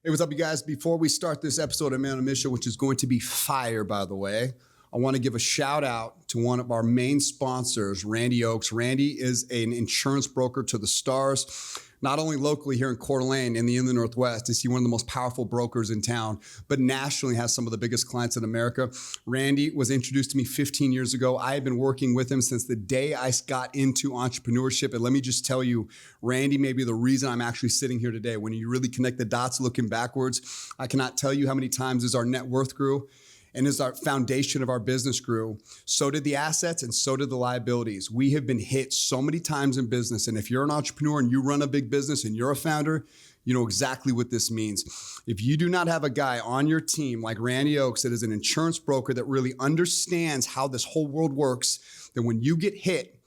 Hey, what's up, you guys? Before we start this episode of Man on a Mission, which is going to be fire, by the way, I want to give a shout out to one of our main sponsors, Randy Oakes. Randy is an insurance broker to the stars, not only locally here in Coeur d'Alene in the Inland Northwest. Is he one of the most powerful brokers in town, but nationally has some of the biggest clients in America. Randy was introduced to me 15 years ago. I have been working with him since the day I got into entrepreneurship. And let me just tell you, Randy may be the reason I'm actually sitting here today. When you really connect the dots looking backwards, I cannot tell you how many times as our net worth grew, and as our foundation of our business grew, so did the assets and so did the liabilities. We have been hit so many times in business. And if you're an entrepreneur and you run a big business and you're a founder, you know exactly what this means. If you do not have a guy on your team like Randy Oakes that is an insurance broker that really understands how this whole world works, then when you get hit,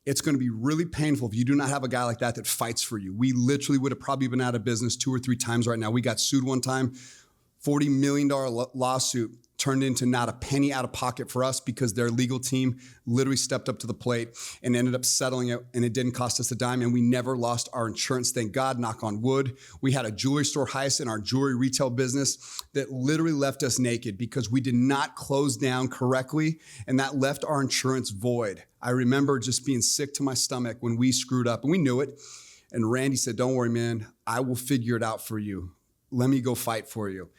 it's going to be really painful if you do not have a guy like that that fights for you. We literally would have probably been out of business 2 or 3 times right now. We got sued one time, $40 million lawsuit. Turned into not a penny out of pocket for us because their legal team literally stepped up to the plate and ended up settling it, and it didn't cost us a dime, and we never lost our insurance, thank God, knock on wood. We had a jewelry store heist in our jewelry retail business that literally left us naked because we did not close down correctly, and that left our insurance void. I remember just being sick to my stomach when we screwed up, and we knew it, and Randy said, "Don't worry, man, I will figure it out for you. Let me go fight for you."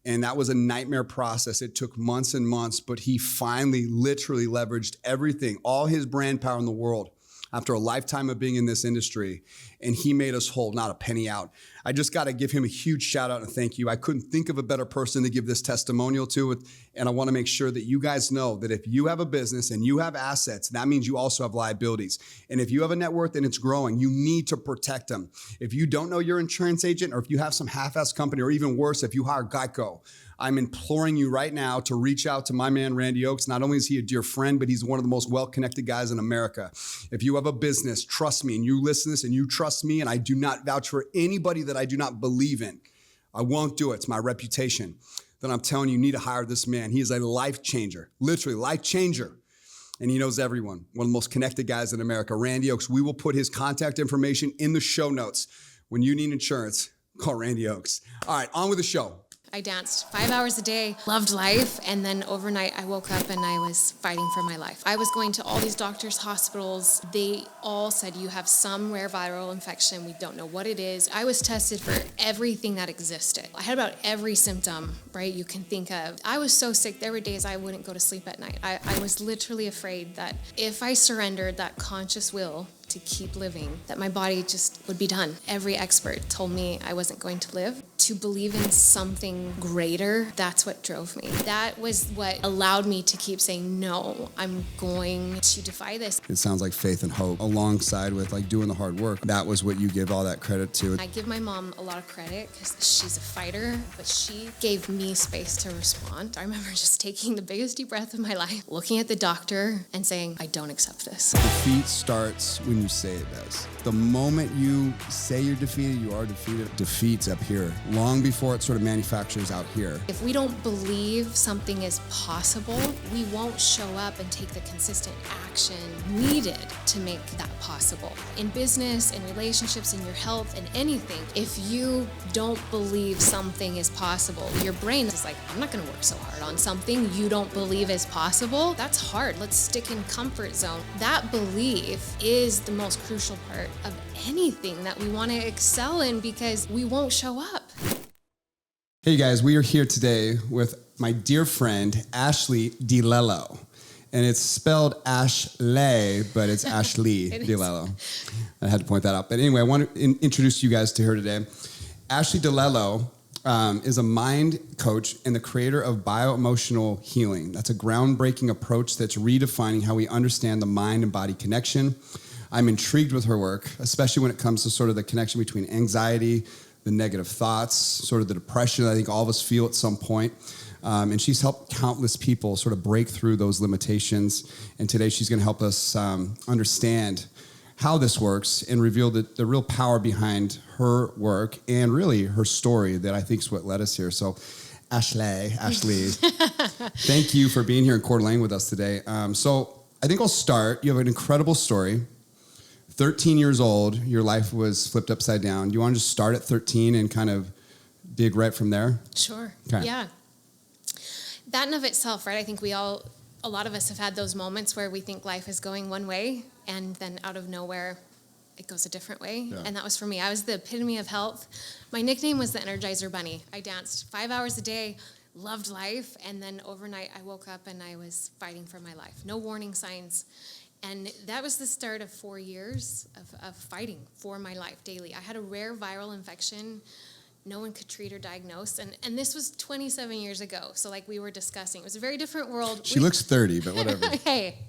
And that was a nightmare process. It took months and months, but he finally literally leveraged everything, all his brand power in the world after a lifetime of being in this industry. And he made us whole, not a penny out. I just got to give him a huge shout out and thank you. I couldn't think of a better person to give this testimonial to. And I want to make sure that you guys know that if you have a business and you have assets, that means you also have liabilities. And if you have a net worth and it's growing, you need to protect them. If you don't know your insurance agent, or if you have some half-ass company, or even worse, if you hire Geico, I'm imploring you right now to reach out to my man, Randy Oakes. Not only is he a dear friend, but he's one of the most well-connected guys in America. If you have a business, trust me, and you listen to this and you trust me, and I do not vouch for anybody that I do not believe in. I won't do it. It's my reputation. Then I'm telling you, you need to hire this man. He is a life changer, literally life changer. And he knows everyone. One of the most connected guys in America, Randy Oakes. We will put his contact information in the show notes. When you need insurance, call Randy Oakes. All right, on with the show. I danced 5 hours a day, loved life, and then overnight I woke up and I was fighting for my life. I was going to all these doctors, hospitals. They all said, you have some rare viral infection. We don't know what it is. I was tested for everything that existed. I had about every symptom, right, you can think of. I was so sick, there were days I wouldn't go to sleep at night. I was literally afraid that if I surrendered that conscious will to keep living, that my body just would be done. Every expert told me I wasn't going to live. To believe in something greater, that's what drove me. That was what allowed me to keep saying, no, I'm going to defy this. It sounds like faith and hope alongside with like doing the hard work. That was what you give all that credit to. I give my mom a lot of credit because she's a fighter, but she gave me space to respond. I remember just taking the biggest deep breath of my life, looking at the doctor and saying, I don't accept this. Defeat starts when you say it does. The moment you say you're defeated, you are defeated. Defeat's up here, long before it sort of manufactures out here. If we don't believe something is possible, we won't show up and take the consistent action needed to make that possible. In business, in relationships, in your health, in anything, if you don't believe something is possible, your brain is like, I'm not gonna work so hard on something you don't believe is possible. That's hard. Let's stick in comfort zone. That belief is the most crucial part of anything that we want to excel in because we won't show up. Hey guys, we are here today with my dear friend, Ashleigh DiLello. And it's spelled Ashleigh, but it's Ashleigh DiLello. I had to point that out. But anyway, I want to introduce you guys to her today. Ashleigh DiLello is a mind coach and the creator of bioemotional healing. That's a groundbreaking approach that's redefining how we understand the mind and body connection. I'm intrigued with her work, especially when it comes to sort of the connection between anxiety, the negative thoughts, sort of the depression I think all of us feel at some point. And she's helped countless people sort of break through those limitations. And today she's going to help us understand how this works and reveal the real power behind her work and really her story that I think is what led us here. So Ashleigh, thank you for being here in Coeur d'Alene with us today. So I think I'll start. You have an incredible story. 13 years old, your life was flipped upside down. Do you want to just start at 13 and kind of big right from there? Sure. Okay. Yeah. That in of itself, right? I think a lot of us have had those moments where we think life is going one way and then out of nowhere it goes a different way. Yeah. And that was for me. I was the epitome of health. My nickname was the Energizer Bunny. I danced 5 hours a day, loved life, and then overnight I woke up and I was fighting for my life. No warning signs. And that was the start of 4 years of fighting for my life daily. I had a rare viral infection. No one could treat or diagnose. And this was 27 years ago. So like we were discussing, it was a very different world. She looks 30, but whatever. Hey,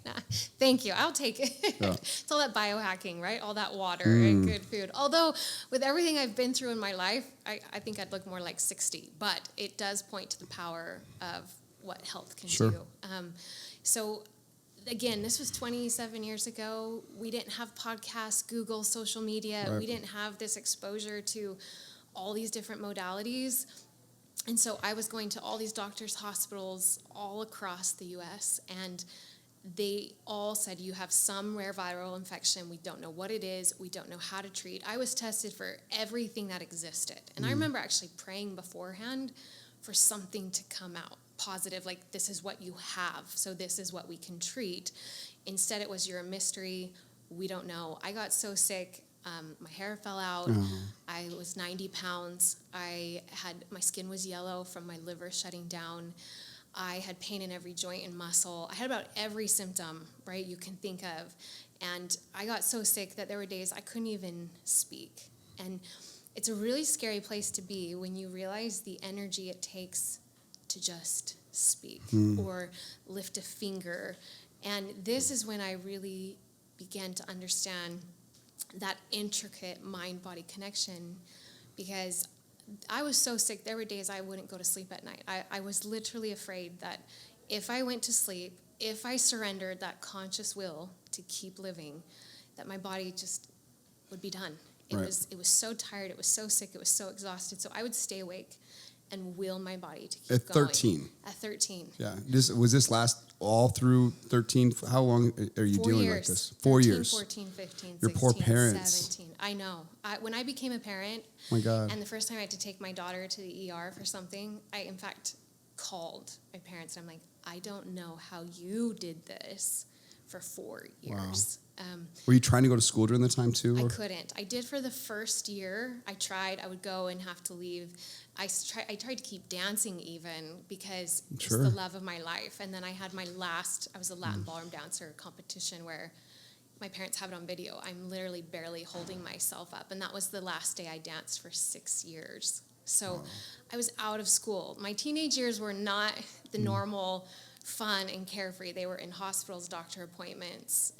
thank you. I'll take it. Yeah. It's all that biohacking, right? All that water and good food. Although with everything I've been through in my life, I think I'd look more like 60. But it does point to the power of what health can Sure. do. So again, this was 27 years ago. We didn't have podcasts, Google, social media. Right. We didn't have this exposure to all these different modalities. And so I was going to all these doctors' hospitals all across the U.S., and they all said, you have some rare viral infection. We don't know what it is. We don't know how to treat. I was tested for everything that existed. And I remember actually praying beforehand for something to come out positive, like this is what you have, so this is what we can treat. Instead, it was, you're a mystery. We don't know. I got so sick. My hair fell out. I was 90 pounds. My skin was yellow from my liver shutting down. I had pain in every joint and muscle. I had about every symptom, right, you can think of. And I got so sick that there were days I couldn't even speak. And it's a really scary place to be when you realize the energy it takes to just speak or lift a finger. And this is when I really began to understand that intricate mind-body connection, because I was so sick, there were days I wouldn't go to sleep at night. I was literally afraid that if I went to sleep, if I surrendered that conscious will to keep living, that my body just would be done. It was so tired, it was so sick, it was so exhausted. So I would stay awake and will my body to keep At going. 13. At 13. Yeah. Was this last all through 13? How long are you 4 dealing years. like this? 4 13, years. 14, 15, Your 16, poor parents. 17. I know. When I became a parent, Oh my God. and the first time I had to take my daughter to the ER for something, I, in fact, called my parents. And I'm like, I don't know how you did this for 4 years. Were you trying to go to school during the time too? I Or? couldn't. I did for the first year. I tried. I would go and have to leave. I tried to keep dancing even because it's Sure. the love of my life. And then I had I was a Latin ballroom dancer competition where my parents have it on video. I'm literally barely holding myself up. And that was the last day I danced for 6 years. So I was out of school. My teenage years were not the normal fun and carefree. They were in hospitals, doctor appointments,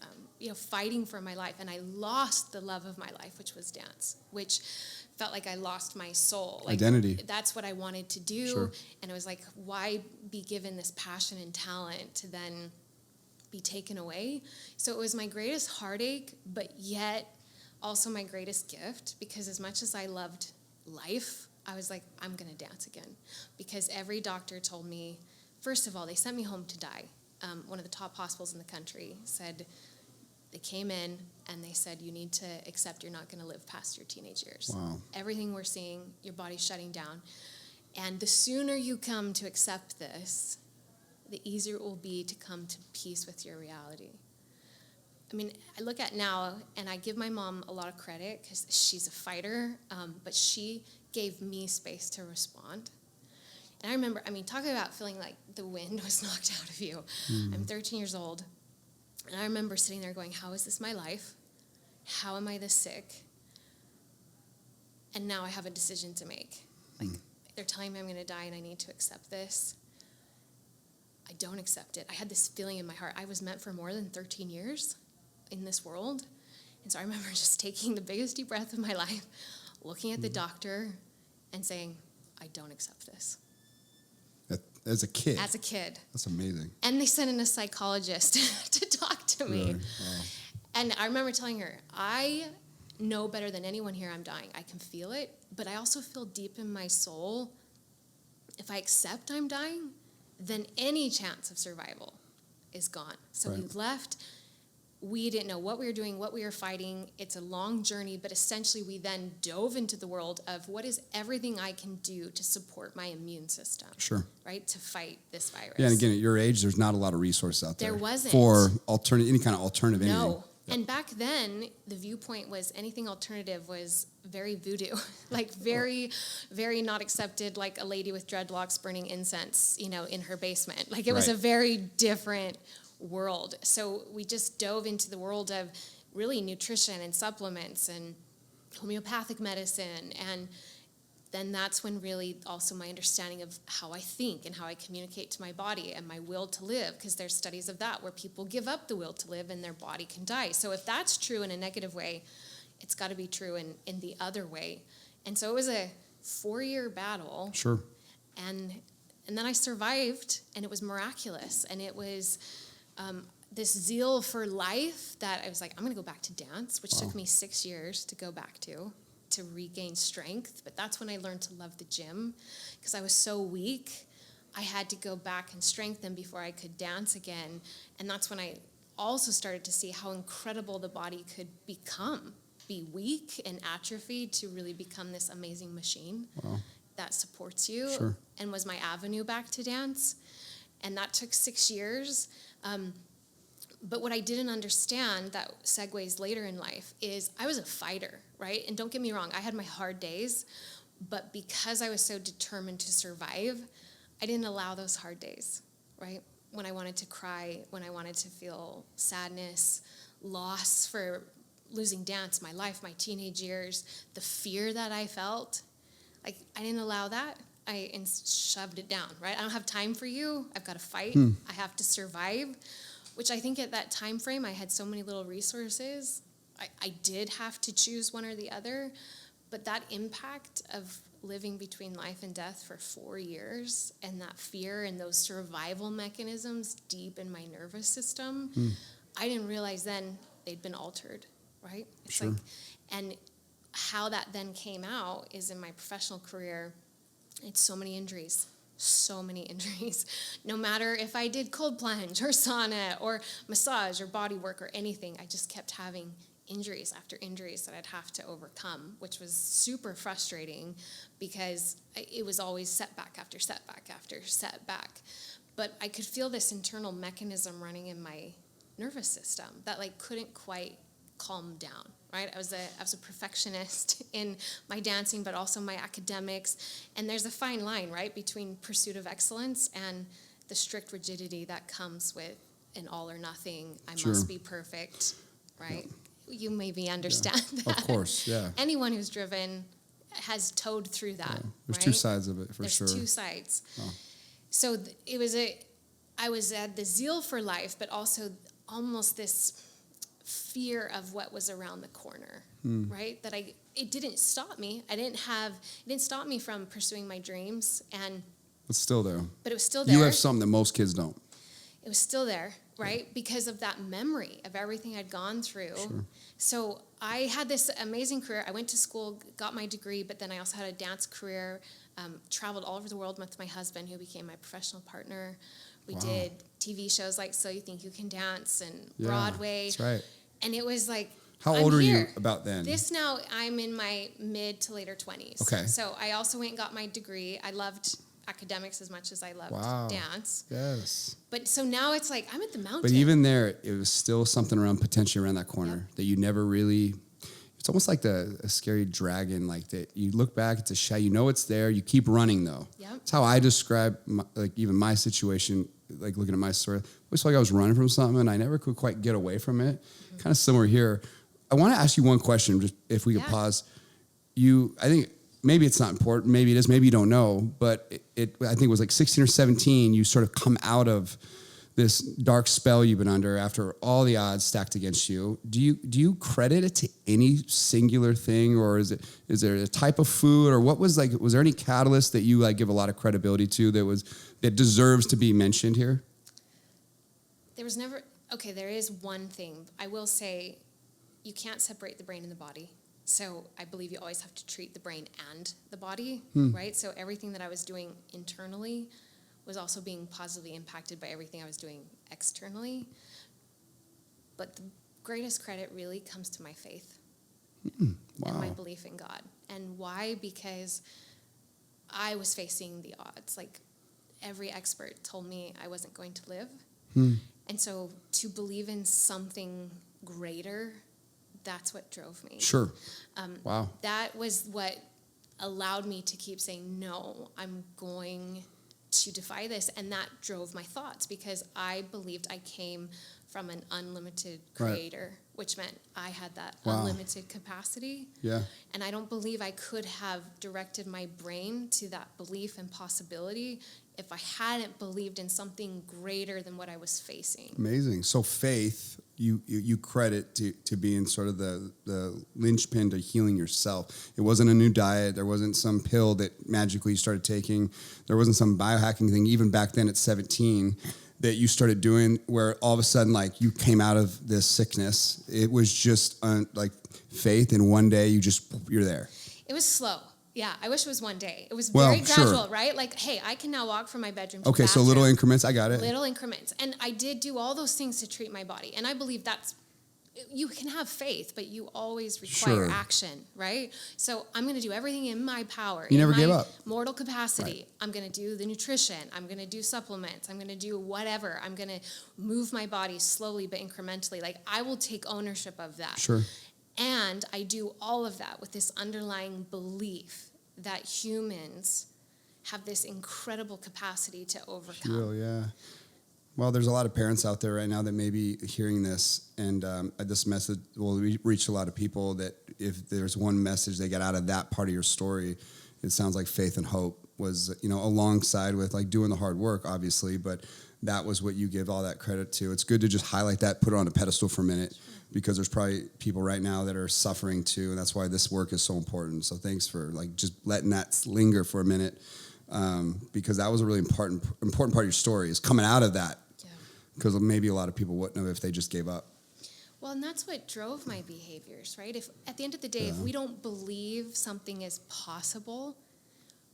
fighting for my life. And I lost the love of my life, which was dance, which felt like I lost my soul. Like, identity. That's what I wanted to do. Sure. And it was like, why be given this passion and talent to then be taken away? So it was my greatest heartache, but yet also my greatest gift, because as much as I loved life, I was like, I'm going to dance again. Because every doctor told me, first of all, they sent me home to die. One of the top hospitals in the country said, they came in and they said, you need to accept you're not going to live past your teenage years. Wow. Everything we're seeing, your body's shutting down. And the sooner you come to accept this, the easier it will be to come to peace with your reality. I mean, I look at now, and I give my mom a lot of credit because she's a fighter, but she gave me space to respond. And I remember, talking about feeling like the wind was knocked out of you. I'm 13 years old, and I remember sitting there going, how is this my life? How am I this sick? And now I have a decision to make. Like, they're telling me I'm going to die, and I need to accept this. I don't accept it. I had this feeling in my heart. I was meant for more than 13 years in this world. And so I remember just taking the biggest deep breath of my life, looking at the doctor and saying, I don't accept this. As a kid? As a kid. That's amazing. And they sent in a psychologist to talk to me. Really? Wow. And I remember telling her, I know better than anyone here I'm dying. I can feel it, but I also feel deep in my soul, if I accept I'm dying, then any chance of survival is gone. So we left we didn't know what we were doing, what we were fighting. It's a long journey, but essentially we then dove into the world of what is everything I can do to support my immune system. Sure. Right? To fight this virus. Yeah, and again, at your age, there's not a lot of resources out there. There wasn't. For any kind of alternative anything. No. And back then, the viewpoint was anything alternative was very voodoo, like very, very not accepted, like a lady with dreadlocks burning incense, in her basement. Like it was a very different world. So we just dove into the world of really nutrition and supplements and homeopathic medicine. And then that's when really also my understanding of how I think and how I communicate to my body and my will to live, because there's studies of that where people give up the will to live and their body can die. So if that's true in a negative way, it's got to be true in the other way. And so it was a 4-year battle. Sure. And then I survived, and it was miraculous. And it was this zeal for life that I was like, I'm going to go back to dance, which took me 6 years to go back to regain strength. But that's when I learned to love the gym, because I was so weak. I had to go back and strengthen before I could dance again. And that's when I also started to see how incredible the body could be weak and atrophied to really become this amazing machine that supports you. Sure. And was my avenue back to dance. And that took 6 years. But what I didn't understand that segues later in life is I was a fighter, right? And don't get me wrong, I had my hard days, but because I was so determined to survive, I didn't allow those hard days, right? When I wanted to cry, when I wanted to feel sadness, loss for losing dance, my life, my teenage years, the fear that I felt, like I didn't allow that. I shoved it down, right? I don't have time for you. I've got to fight. I have to survive. Which I think at that time frame, I had so many little resources. I did have to choose one or the other. But that impact of living between life and death for 4 years, and that fear and those survival mechanisms deep in my nervous system, I didn't realize then they'd been altered, right? It's Sure. And how that then came out is in my professional career, it's so many injuries. No matter if I did cold plunge or sauna or massage or body work or anything, I just kept having injuries after injuries that I'd have to overcome, which was super frustrating because it was always setback after setback after setback. But I could feel this internal mechanism running in my nervous system that couldn't quite calm down. Right? I was a perfectionist in my dancing, but also my academics. And there's a fine line, right, between pursuit of excellence and the strict rigidity that comes with an all or nothing. I must be perfect, right? Yeah. You maybe understand that. Of course, yeah. Anyone who's driven has towed through that. Yeah. There's right? 2 sides of it, for sure. There's 2 sides. Oh. So I was at the zeal for life, but also almost this fear of what was around the corner, right? That it didn't stop me. It didn't stop me from pursuing my dreams, and it's still there. But it was still there. You have something that most kids don't. It was still there, right? Because of that memory of everything I'd gone through. Sure. So I had this amazing career. I went to school, got my degree, but then I also had a dance career, traveled all over the world with my husband, who became my professional partner. We did TV shows like So You Think You Can Dance and Broadway. That's right. And it was like, how old are you about then? This now, I'm in my mid to later 20s. Okay. So I also went and got my degree. I loved academics as much as I loved dance. Yes. But so now it's like, I'm at the mountain. But even there, it was still something potentially around that corner that you never really... It's almost like a scary dragon, like that. You look back, it's a shadow. You know it's there. You keep running, though. Yep. That's how I describe, even my situation, looking at my story. It was like I was running from something, and I never could quite get away from it. Mm-hmm. Kind of similar here. I want to ask you one question, just if we could pause. I think maybe it's not important. Maybe it is. Maybe you don't know. But I think it was like 16 or 17, you sort of come out of this dark spell you've been under after all the odds stacked against you. Do you credit it to any singular thing, or is there a type of food, or what was there any catalyst that you give a lot of credibility to that deserves to be mentioned here? There was never, there is one thing. I will say you can't separate the brain and the body. So I believe you always have to treat the brain and the body, right? So everything that I was doing internally was also being positively impacted by everything I was doing externally. But greatest credit really comes to my faith Wow. and my belief in God. And why? Because I was facing the odds. Like, every expert told me I wasn't going to live. And so to believe in something greater, that's what drove me. Sure. Wow. That was what allowed me to keep saying, no, I'm going to defy this. And that drove my thoughts, because I believed I came from an unlimited creator, which meant I had that unlimited capacity. Yeah. And I don't believe I could have directed my brain to that belief and possibility if I hadn't believed in something greater than what I was facing. Amazing. So faith, you credit to being sort of the linchpin to healing yourself. It wasn't a new diet. There wasn't some pill that magically you started taking. There wasn't some biohacking thing, even back then at 17, that you started doing where all of a sudden, like, you came out of this sickness. It was just like faith, and one day you're there. It was slow. Yeah, I wish it was one day. It was very gradual, right? Like, hey, I can now walk from my bedroom to the bathroom. So little increments. I got it. Little increments. And I did do all those things to treat my body. And I believe you can have faith, but you always require action, right? So I'm going to do everything in my power. You never gave up. Mortal capacity. Right. I'm going to do the nutrition. I'm going to do supplements. I'm going to do whatever. I'm going to move my body slowly but incrementally. Like, I will take ownership of that. Sure. And I do all of that with this underlying belief that humans have this incredible capacity to overcome. Yeah. Well, there's a lot of parents out there right now that may be hearing this, and this message will reach a lot of people, that if there's one message they get out of that part of your story, it sounds like faith and hope was, alongside with, like, doing the hard work, obviously, but that was what you give all that credit to. It's good to just highlight that, put it on a pedestal for a minute, because there's probably people right now that are suffering too, and that's why this work is so important. So thanks for, like, just letting that linger for a minute, because that was a really important part of your story, is coming out of that. Because maybe a lot of people wouldn't have if they just gave up. Well, and that's what drove my behaviors, right? If at the end of the day, if we don't believe something is possible,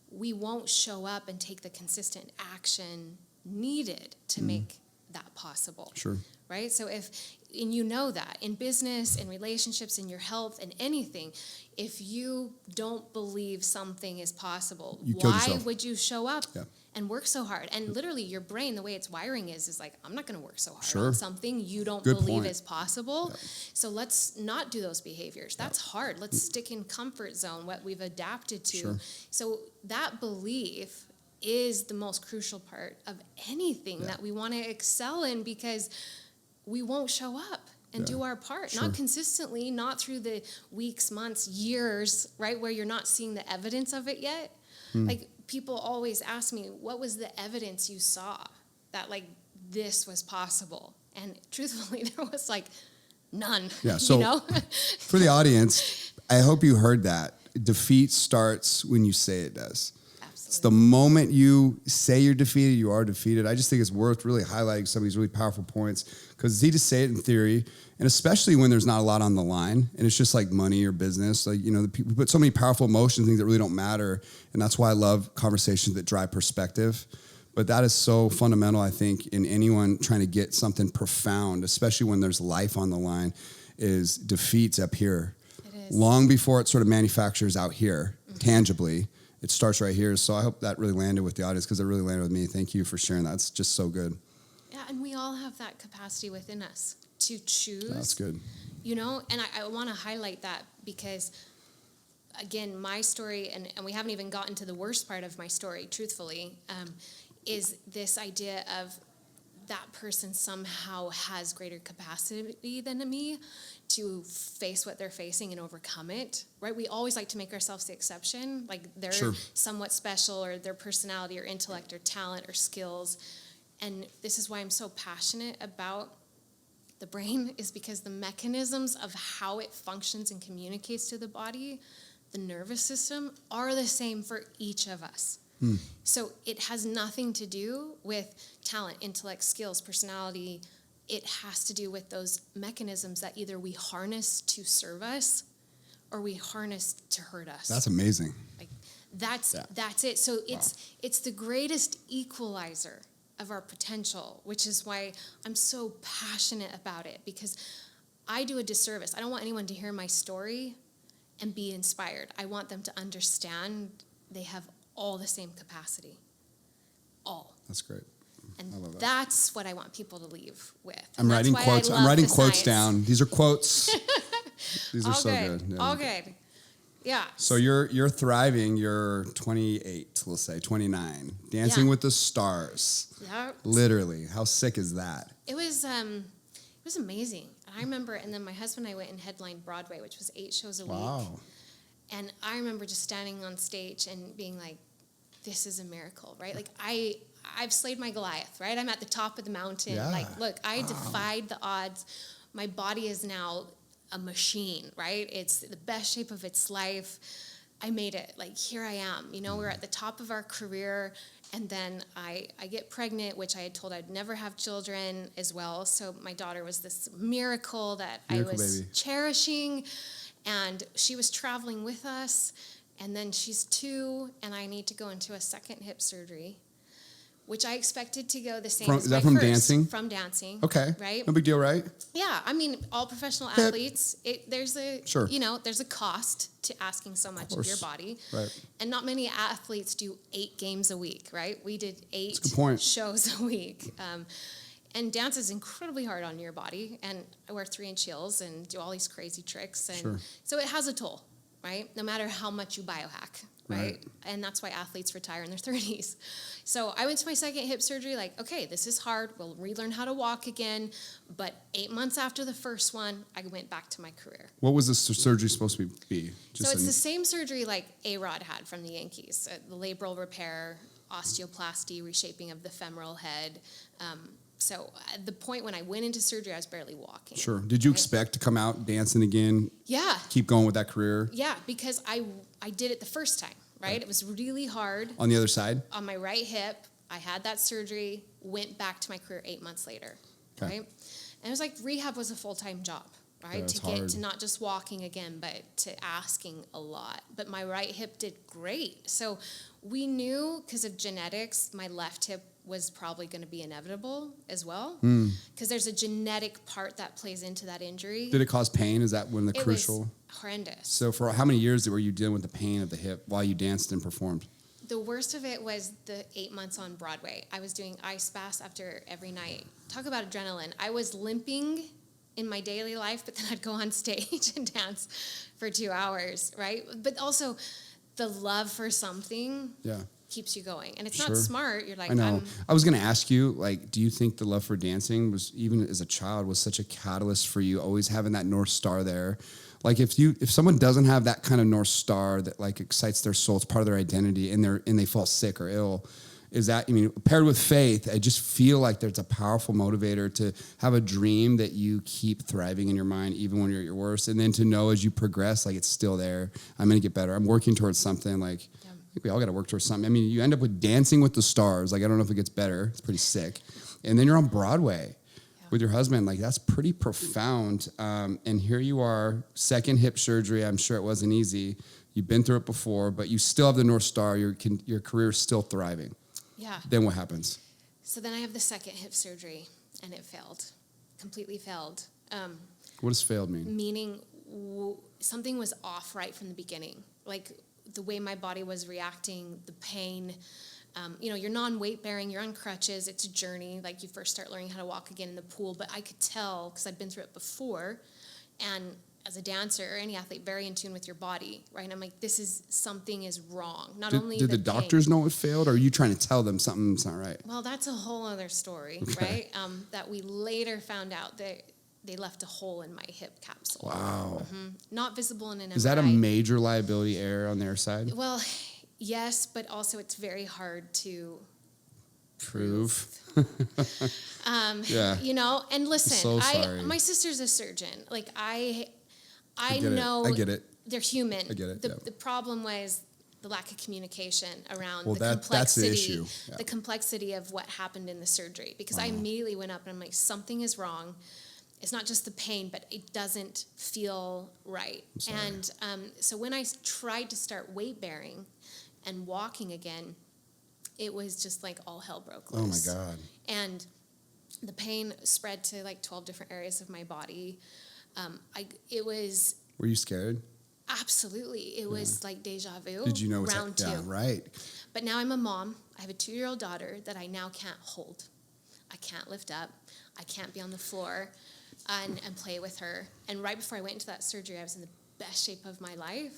we won't show up and take the consistent action needed to make that possible. Sure. Right? So and you know that in business, in relationships, in your health, in anything, if you don't believe something is possible, why would you show up and work so hard? And literally, your brain, the way it's wiring is like, I'm not going to work so hard on something you don't believe is possible. So let's not do those behaviors. That's hard. Let's stick in comfort zone, what we've adapted to. So that belief is the most crucial part of anything that we want to excel in, because we won't show up and do our part, not consistently, not through the weeks, months, years, right, where you're not seeing the evidence of it yet. Like, people always ask me, what was the evidence you saw that, like, this was possible? And truthfully, there was, like, none. Yeah, so for the audience, I hope you heard that. Defeat starts when you say it does. It's the moment you say you're defeated, you are defeated. I just think it's worth really highlighting some of these really powerful points, because it's easy to say it in theory, and especially when there's not a lot on the line, and it's just like money or business. Like, we put so many powerful emotions, things that really don't matter, and that's why I love conversations that drive perspective. But that is so fundamental, I think, in anyone trying to get something profound, especially when there's life on the line, is defeat's up here. It is. Long before it sort of manufactures out here, tangibly. It starts right here. So I hope that really landed with the audience, because it really landed with me. Thank you for sharing that. It's just so good. Yeah, and we all have that capacity within us to choose. That's good. And I want to highlight that, because, again, my story, and we haven't even gotten to the worst part of my story, truthfully, is this idea of that person somehow has greater capacity than me to face what they're facing and overcome it, right? We always like to make ourselves the exception, like they're somewhat special, or their personality or intellect or talent or skills. And this is why I'm so passionate about the brain, is because the mechanisms of how it functions and communicates to the body, the nervous system, are the same for each of us. So it has nothing to do with talent, intellect, skills, personality. It has to do with those mechanisms that either we harness to serve us or we harness to hurt us. That's amazing. Like, that's it. So it's the greatest equalizer of our potential, which is why I'm so passionate about it, because I do a disservice. I don't want anyone to hear my story and be inspired. I want them to understand they have all the same capacity. All. That's great. And I love that. That's what I want people to leave with. I'm writing quotes. I'm writing quotes down. These are quotes. These are all so good. good. Yeah. All good. Yeah. So you're thriving. You're 28, let's say 29, Dancing with the Stars. Yeah. Literally, how sick is that? It was amazing. I remember, and then my husband and I went and headlined Broadway, which was 8 shows a week. Wow. And I remember just standing on stage and being like, "This is a miracle," right? Like I've slayed my Goliath, right? I'm at the top of the mountain. Yeah. Like, look, I defied the odds. My body is now a machine, right? It's the best shape of its life. I made it. Like, here I am. You know, we're at the top of our career, and then I get pregnant, which I had told I'd never have children as well. So my daughter was this miracle that I was cherishing, and she was traveling with us, and then she's 2, and I need to go into a second hip surgery, which I expected to go the same as is that my from first. dancing? From dancing. Okay. Right? No big deal, right? Yeah. I mean, all professional athletes, there's a there's a cost to asking so much of your body. Right. And not many athletes do 8 games a week, right? We did 8 shows a week. And dance is incredibly hard on your body. And I wear 3-inch heels and do all these crazy tricks. And so it has a toll, right? No matter how much you biohack. Right? And that's why athletes retire in their 30s. So I went to my second hip surgery like, okay, this is hard. We'll relearn how to walk again. But 8 months after the first one, I went back to my career. What was this surgery supposed to be? So it's the same surgery like A-Rod had from the Yankees. The labral repair, osteoplasty, reshaping of the femoral head. So at the point when I went into surgery, I was barely walking. Sure. Did you expect to come out dancing again? Yeah. Keep going with that career? Yeah, because I did it the first time, right? It was really hard. On the other side? On my right hip, I had that surgery, went back to my career 8 months later, right? And it was like rehab was a full-time job, right? To get to not just walking again, but to asking a lot. But my right hip did great. So we knew because of genetics, my left hip was probably going to be inevitable as well, because there's a genetic part that plays into that injury. Did it cause pain? Is that one of the crucial? It was horrendous. So for how many years were you dealing with the pain of the hip while you danced and performed? The worst of it was the 8 months on Broadway. I was doing ice baths after every night. Talk about adrenaline. I was limping in my daily life, but then I'd go on stage and dance for 2 hours, right? But also the love for something keeps you going. And it's not smart. You're like, I know. I was going to ask you, like, do you think the love for dancing was, even as a child, was such a catalyst for you, always having that North Star there? Like, if someone doesn't have that kind of North Star that, like, excites their soul, it's part of their identity, and they fall sick or ill, is that, I mean, paired with faith, I just feel like there's a powerful motivator to have a dream that you keep thriving in your mind, even when you're at your worst. And then to know as you progress, like, it's still there. I'm going to get better. I'm working towards something. Like, I think we all got to work towards something. I mean, you end up with Dancing with the Stars. Like, I don't know if it gets better. It's pretty sick. And then you're on Broadway with your husband. Like, that's pretty profound. And here you are, second hip surgery. I'm sure it wasn't easy. You've been through it before, but you still have the North Star. Your career is still thriving. Yeah. Then what happens? So then I have the second hip surgery, and it failed. Completely failed. What does failed mean? Meaning something was off right from the beginning. Like, the way my body was reacting, the pain. You're non-weight bearing, you're on crutches, it's a journey. Like, you first start learning how to walk again in the pool, but I could tell, because I'd been through it before, and as a dancer or any athlete, very in tune with your body, right? And I'm like, something is wrong. Did the doctors know it failed, or are you trying to tell them something's not right? Well, that's a whole other story, right? That we later found out that they left a hole in my hip capsule. Wow. Not visible in an MRI. Is that a major liability error on their side? Well, yes, but also it's very hard to prove. And listen, so sorry. my sister's a surgeon. Like, I know. I get it. They're human. I get it. The problem was the lack of communication around the complexity. That's the issue. Yeah. The complexity of what happened in the surgery. Because I immediately went up and I'm like, something is wrong. It's not just the pain, but it doesn't feel right. And so when I tried to start weight bearing and walking again, it was just like all hell broke loose. Oh my God. And the pain spread to like 12 different areas of my body. It was Were you scared? absolutely, it was like deja vu. Did you know round two? Yeah, right. But now I'm a mom. I have a 2-year-old daughter that I now can't hold. I can't lift up. I can't be on the floor and play with her. And right before I went into that surgery, I was in the best shape of my life,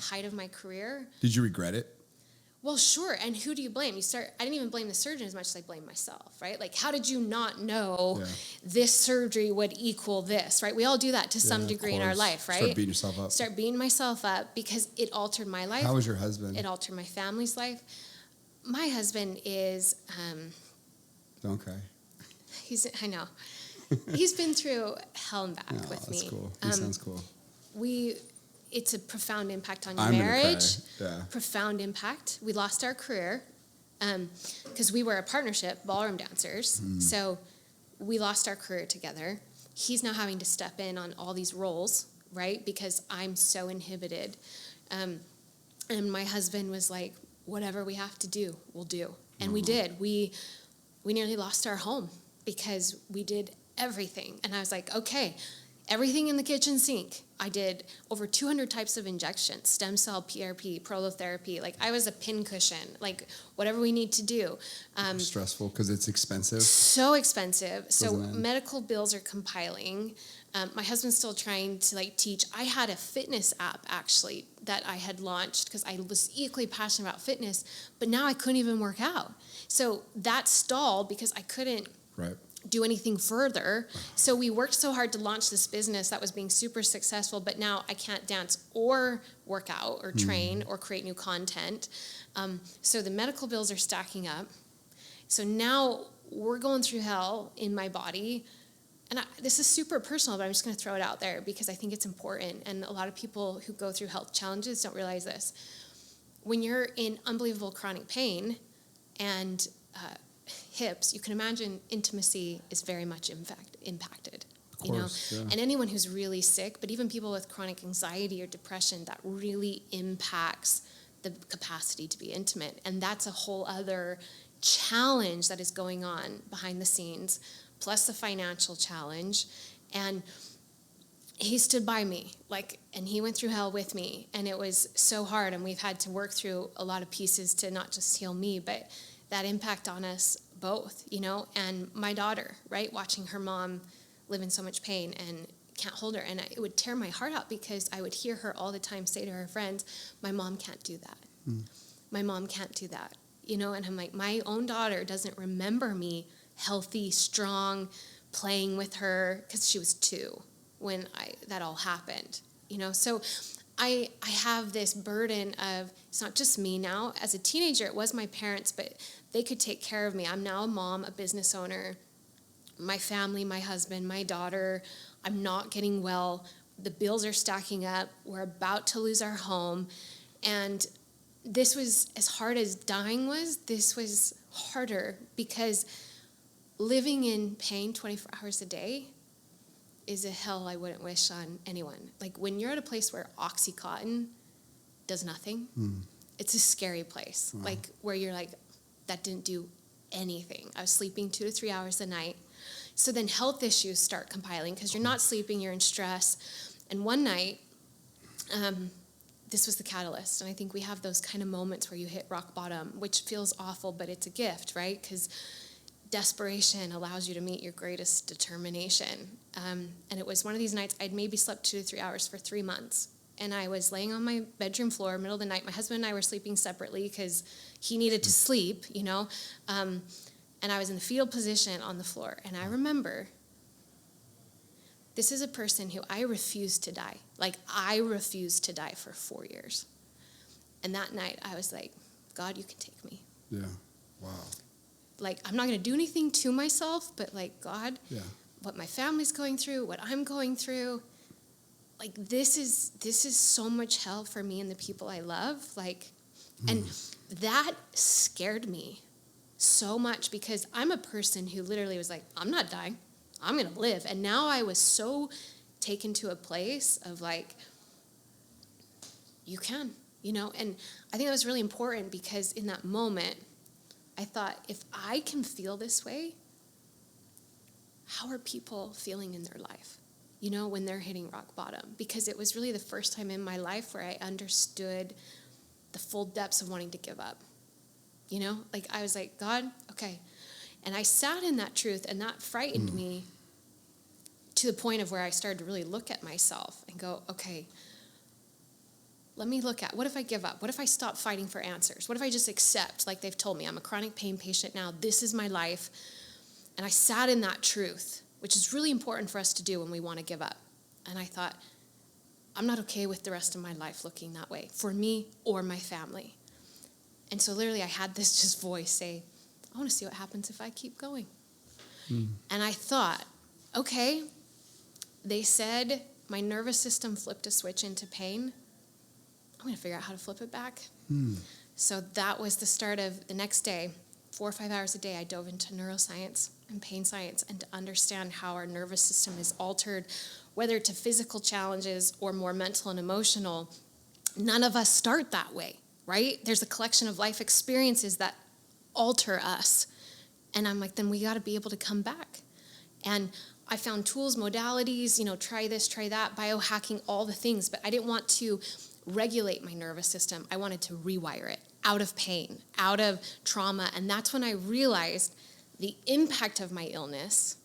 height of my career. Did you regret it? Well, sure. And who do you blame? I didn't even blame the surgeon as much as I blame myself, right? Like, how did you not know this surgery would equal this, right? We all do that to some degree in our life, right? Start beating yourself up. Start beating myself up because it altered my life. How was your husband? It altered my family's life. My husband is... Don't cry. I know. He's been through hell and back with me. That's cool. He sounds cool. It's a profound impact on your I'm marriage. Gonna cry. Yeah. Profound impact. We lost our career because we were a partnership, ballroom dancers. So we lost our career together. He's now having to step in on all these roles, right? Because I'm so inhibited. And my husband was like, whatever we have to do, we'll do. And we did. We nearly lost our home because we did everything. And I was like, okay, everything in the kitchen sink. I did over 200 types of injections, stem cell, PRP, prolotherapy. Like, I was a pincushion, like, whatever we need to do. Stressful because it's expensive. So expensive. So medical bills are compiling. My husband's still trying to, like, teach. I had a fitness app, actually, that I had launched because I was equally passionate about fitness, but now I couldn't even work out. So that stalled because I couldn't do anything further. So we worked so hard to launch this business that was being super successful, but now I can't dance or work out or train or create new content. So the medical bills are stacking up. So now we're going through hell in my body. And this is super personal, but I'm just going to throw it out there because I think it's important. And a lot of people who go through health challenges don't realize this. When you're in unbelievable chronic pain and hips, you can imagine intimacy is very much impacted. Of course, And anyone who's really sick, but even people with chronic anxiety or depression, that really impacts the capacity to be intimate. And that's a whole other challenge that is going on behind the scenes, plus the financial challenge. And he stood by me, and he went through hell with me. And it was so hard. And we've had to work through a lot of pieces to not just heal me, but that impact on us both, and my daughter, right? Watching her mom live in so much pain and can't hold her. And it would tear my heart out because I would hear her all the time say to her friends, my mom can't do that. My mom can't do that, and I'm like, my own daughter doesn't remember me healthy, strong, playing with her because she was 2 when that all happened, So I have this burden of, it's not just me now. As a teenager, it was my parents, but they could take care of me. I'm now a mom, a business owner, my family, my husband, my daughter. I'm not getting well. The bills are stacking up. We're about to lose our home. And this was, as hard as dying was, this was harder because living in pain 24 hours a day is a hell I wouldn't wish on anyone. Like, when you're at a place where Oxycontin does nothing, it's a scary place. Like, where you're like, that didn't do anything. I was sleeping 2 to 3 hours a night. So then health issues start compiling because you're not sleeping, you're in stress. And one night, this was the catalyst. And I think we have those kind of moments where you hit rock bottom, which feels awful, but it's a gift, right? Because desperation allows you to meet your greatest determination. And it was one of these nights I'd maybe slept 2 to 3 hours for 3 months. And I was laying on my bedroom floor, middle of the night. My husband and I were sleeping separately because he needed to sleep, And I was in the fetal position on the floor. And I remember, this is a person who I refused to die. Like, I refused to die for 4 years. And that night, I was like, God, you can take me. Yeah. Wow. Like, I'm not going to do anything to myself, but, like, God, what my family's going through, what I'm going through, like, this is so much hell for me and the people I love. Like, and that scared me so much because I'm a person who literally was like, I'm not dying. I'm going to live. And now I was so taken to a place of, like, you can, And I think that was really important because in that moment, I thought, if I can feel this way, how are people feeling in their life? when they're hitting rock bottom, because it was really the first time in my life where I understood the full depths of wanting to give up. Like I was like, God, okay. And I sat in that truth, and that frightened me to the point of where I started to really look at myself and go, okay, let me look at, what if I give up? What if I stop fighting for answers? What if I just accept, like they've told me, I'm a chronic pain patient now, this is my life. And I sat in that truth, which is really important for us to do when we want to give up. And I thought, I'm not okay with the rest of my life looking that way for me or my family. And so literally I had this just voice say, I want to see what happens if I keep going. And I thought, okay, they said my nervous system flipped a switch into pain. I'm going to figure out how to flip it back. So that was the start of the next day. 4 or 5 hours a day, I dove into neuroscience and pain science, and to understand how our nervous system is altered, whether to physical challenges or more mental and emotional. None of us start that way, right? There's a collection of life experiences that alter us. And I'm like, then we got to be able to come back. And I found tools, modalities, try this, try that, biohacking, all the things. But I didn't want to regulate my nervous system. I wanted to rewire it out of pain, out of trauma. And that's when I realized the impact of my illness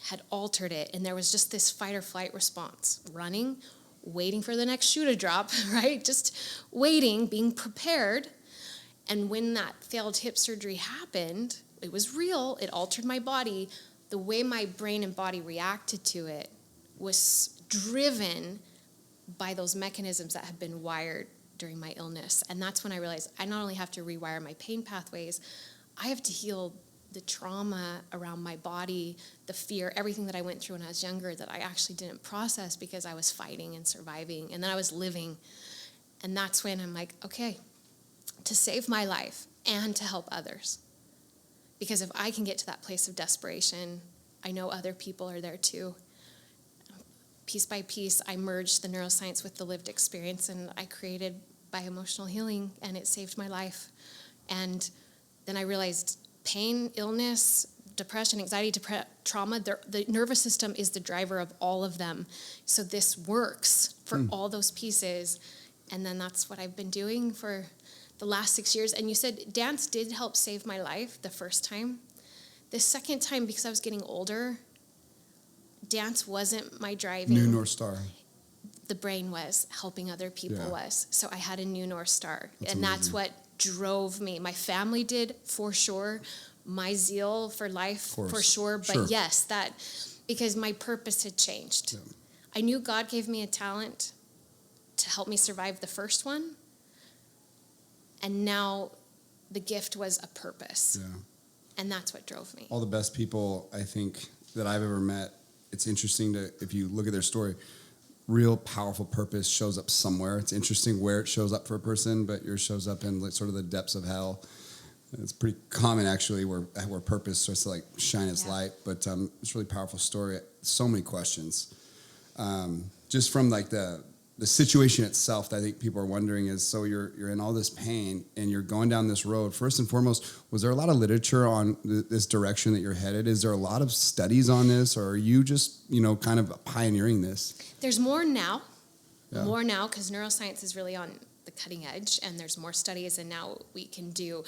had altered it. And there was just this fight or flight response, running, waiting for the next shoe to drop, right? Just waiting, being prepared. And when that failed hip surgery happened, it was real. It altered my body. The way my brain and body reacted to it was driven by those mechanisms that had been wired during my illness. And that's when I realized I not only have to rewire my pain pathways, I have to heal the trauma around my body, the fear, everything that I went through when I was younger that I actually didn't process because I was fighting and surviving. And then I was living. And that's when I'm like, okay, to save my life and to help others. Because if I can get to that place of desperation, I know other people are there too. Piece by piece, I merged the neuroscience with the lived experience, and I created bioemotional healing, and it saved my life. And then I realized pain, illness, depression, anxiety, trauma, the nervous system is the driver of all of them. So this works for all those pieces. And then that's what I've been doing for the last 6 years. And you said dance did help save my life the first time. The second time, because I was getting older, dance wasn't my driving. New North Star. The brain was, helping other people was. So I had a new North Star. That's and amazing. That's what drove me. My family did, for sure. My zeal for life, for sure. But yes, that, because my purpose had changed. Yeah. I knew God gave me a talent to help me survive the first one. And now the gift was a purpose. Yeah. And that's what drove me. All the best people, I think, that I've ever met, it's interesting to, if you look at their story, real powerful purpose shows up somewhere. It's interesting where it shows up for a person, but yours shows up in sort of the depths of hell. It's pretty common, actually, where purpose starts to like shine its light. But it's a really powerful story. So many questions. Just from like the situation itself that I think people are wondering is, so you're in all this pain and you're going down this road. First and foremost, was there a lot of literature on this direction that you're headed? Is there a lot of studies on this, or are you just, kind of pioneering this? There's more now. Yeah. More now, because neuroscience is really on the cutting edge, and there's more studies, and now we can do,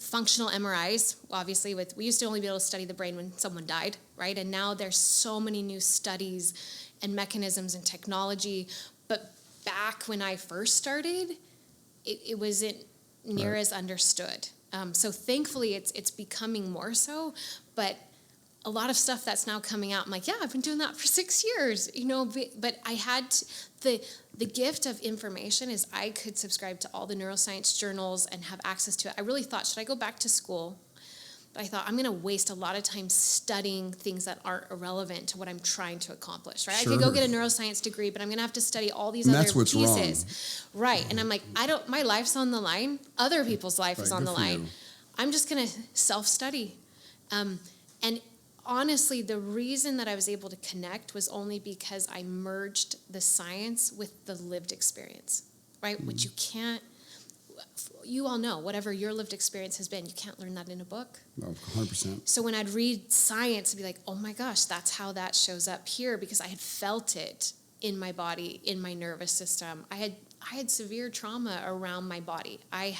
functional MRIs. Obviously, we used to only be able to study the brain when someone died, right? And now there's so many new studies and mechanisms and technology. But back when I first started, it wasn't near as understood. So thankfully, it's becoming more so. But a lot of stuff that's now coming out, I'm like, yeah, I've been doing that for 6 years, But I had the gift of information is I could subscribe to all the neuroscience journals and have access to it. I really thought, should I go back to school? But I thought, I'm going to waste a lot of time studying things that aren't irrelevant to what I'm trying to accomplish, right? Sure. I could go get a neuroscience degree, but I'm going to have to study all these other pieces. Wrong. Right. And I'm like, my life's on the line. Other people's life is on the line. I'm just going to self-study. And honestly, the reason that I was able to connect was only because I merged the science with the lived experience, right? Which you can't, you all know, whatever your lived experience has been, you can't learn that in a book. No, 100%. So when I'd read science, I'd be like, oh my gosh, that's how that shows up here, because I had felt it in my body, in my nervous system. I had severe trauma around my body. I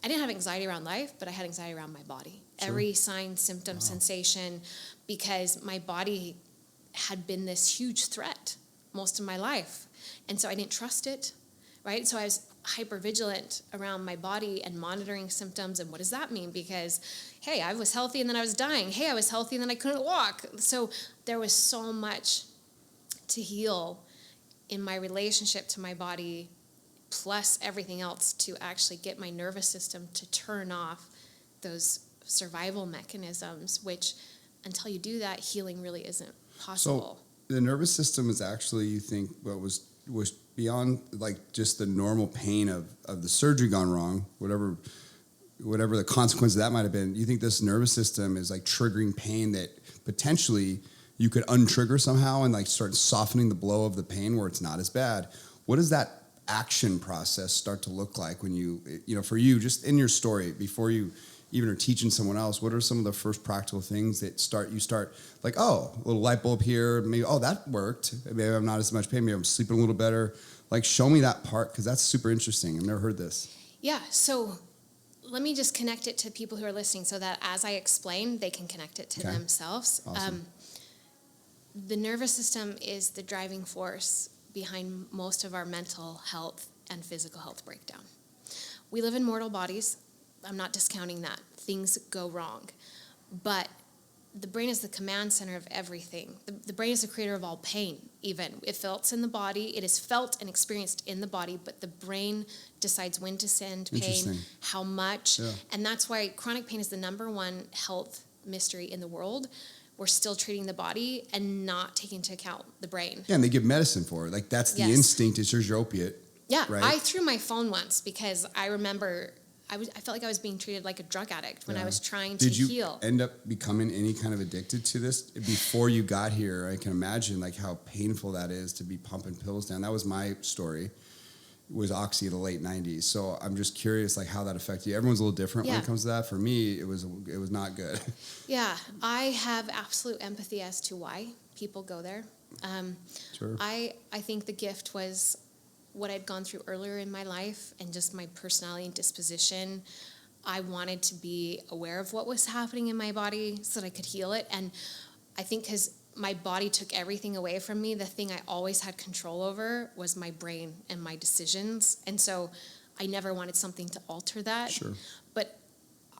didn't have anxiety around life, but I had anxiety around my body. Sure. Every sign, symptom, sensation, because my body had been this huge threat most of my life. And so I didn't trust it, right? So I was hyper vigilant around my body and monitoring symptoms. And what does that mean? Because, hey, I was healthy and then I was dying. Hey, I was healthy and then I couldn't walk. So there was so much to heal in my relationship to my body, plus everything else, to actually get my nervous system to turn off those survival mechanisms, which until you do that, healing really isn't possible. So the nervous system is actually, you think, what was beyond like just the normal pain of the surgery gone wrong, whatever the consequence of that might have been. You think this nervous system is like triggering pain that potentially you could untrigger somehow and like start softening the blow of the pain where it's not as bad? What does that action process start to look like when you know, for you, just in your story, before you even are teaching someone else, what are some of the first practical things that you start like, oh, a little light bulb here, maybe, oh, that worked. Maybe I'm not as much pain, maybe I'm sleeping a little better. Like, show me that part, because that's super interesting. I've never heard this. Yeah, so let me just connect it to people who are listening so that as I explain, they can connect it to themselves. Awesome. The nervous system is the driving force behind most of our mental health and physical health breakdown. We live in mortal bodies. I'm not discounting that. Things go wrong. But the brain is the command center of everything. The brain is the creator of all pain, even. It felt in the body. It is felt and experienced in the body, but the brain decides when to send pain, how much. Yeah. And that's why chronic pain is the number one health mystery in the world. We're still treating the body and not taking into account the brain. Yeah, and they give medicine for it. Like, that's the instinct. It's your opiate. Yeah, right? I threw my phone once because I remember I felt like I was being treated like a drug addict when I was trying to heal. Did you end up becoming any kind of addicted to this before you got here? I can imagine like how painful that is to be pumping pills down. That was my story. Was Oxy in the late 90s. So I'm just curious like how that affected you. Everyone's a little different when it comes to that. For me, it was not good. Yeah, I have absolute empathy as to why people go there. Sure. I think the gift was what I'd gone through earlier in my life and just my personality and disposition. I wanted to be aware of what was happening in my body so that I could heal it. And I think because my body took everything away from me, the thing I always had control over was my brain and my decisions. And so I never wanted something to alter that. Sure. But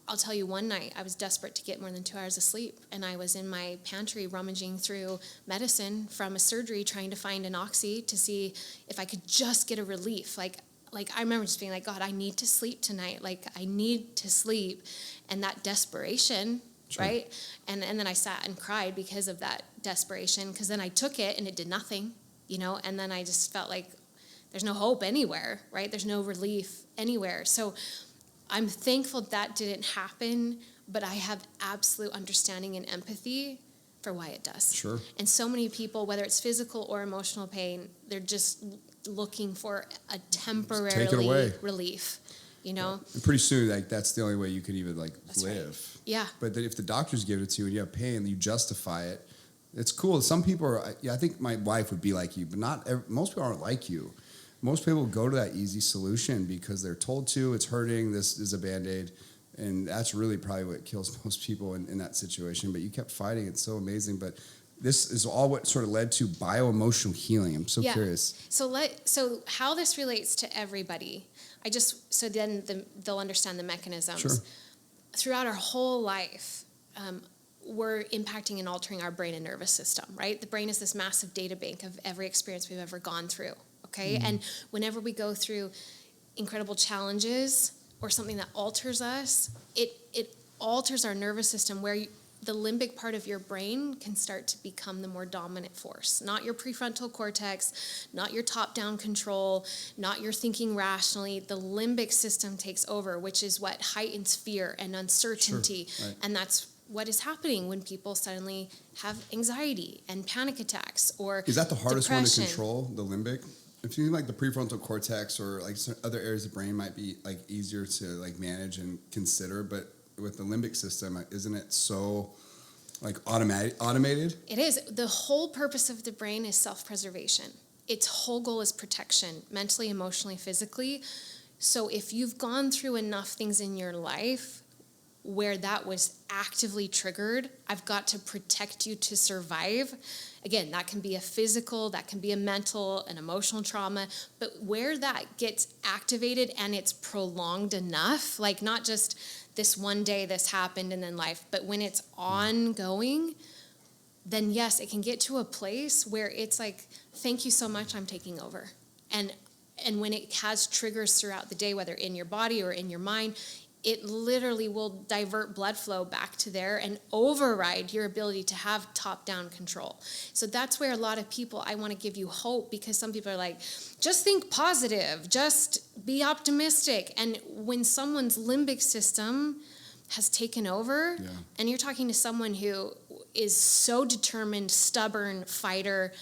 I'll tell you, one night I was desperate to get more than 2 hours of sleep, and I was in my pantry rummaging through medicine from a surgery trying to find an Oxy to see if I could just get a relief. Like I remember just being like, God, I need to sleep tonight. Like, I need to sleep. And that desperation, sure. Right? And then I sat and cried because of that desperation, because then I took it and it did nothing, you know, and then I just felt like there's no hope anywhere, right? There's no relief anywhere. So I'm thankful that didn't happen, but I have absolute understanding and empathy for why it does. Sure. And so many people, whether it's physical or emotional pain, they're just looking for a temporary relief, you know? Yeah. And pretty soon, like, that's the only way you could even, like, live. Right. Yeah. But if the doctors give it to you and you have pain, you justify it. It's cool. Some people are, I think my wife would be like you, but most people aren't like you. Most people go to that easy solution because they're told to, it's hurting, this is a Band-Aid. And that's really probably what kills most people in that situation. But you kept fighting. It's so amazing. But this is all what sort of led to bio-emotional healing. I'm so curious. So how this relates to everybody, so then they'll understand the mechanisms. Sure. Throughout our whole life, we're impacting and altering our brain and nervous system, right? The brain is this massive data bank of every experience we've ever gone through. Okay, and whenever we go through incredible challenges or something that alters us, it alters our nervous system where the limbic part of your brain can start to become the more dominant force. Not your prefrontal cortex, not your top-down control, not your thinking rationally. The limbic system takes over, which is what heightens fear and uncertainty. Sure. Right. And that's what is happening when people suddenly have anxiety and panic attacks or is that the hardest depression. One to control, the limbic? If you think like the prefrontal cortex or like some other areas of the brain might be like easier to like manage and consider, but with the limbic system, isn't it so like automated? It is. The whole purpose of the brain is self-preservation. Its whole goal is protection, mentally, emotionally, physically. So if you've gone through enough things in your life where that was actively triggered, I've got to protect you to survive. Again, that can be a physical, that can be a mental, an emotional trauma, but where that gets activated and it's prolonged enough, like not just this one day this happened and then life, but when it's ongoing, then yes, it can get to a place where it's like, thank you so much, I'm taking over. And when it has triggers throughout the day, whether in your body or in your mind, it literally will divert blood flow back to there and override your ability to have top-down control. So that's where a lot of people, I want to give you hope, because some people are like, just think positive, just be optimistic. And when someone's limbic system has taken over, and you're talking to someone who is so determined, stubborn, fighter,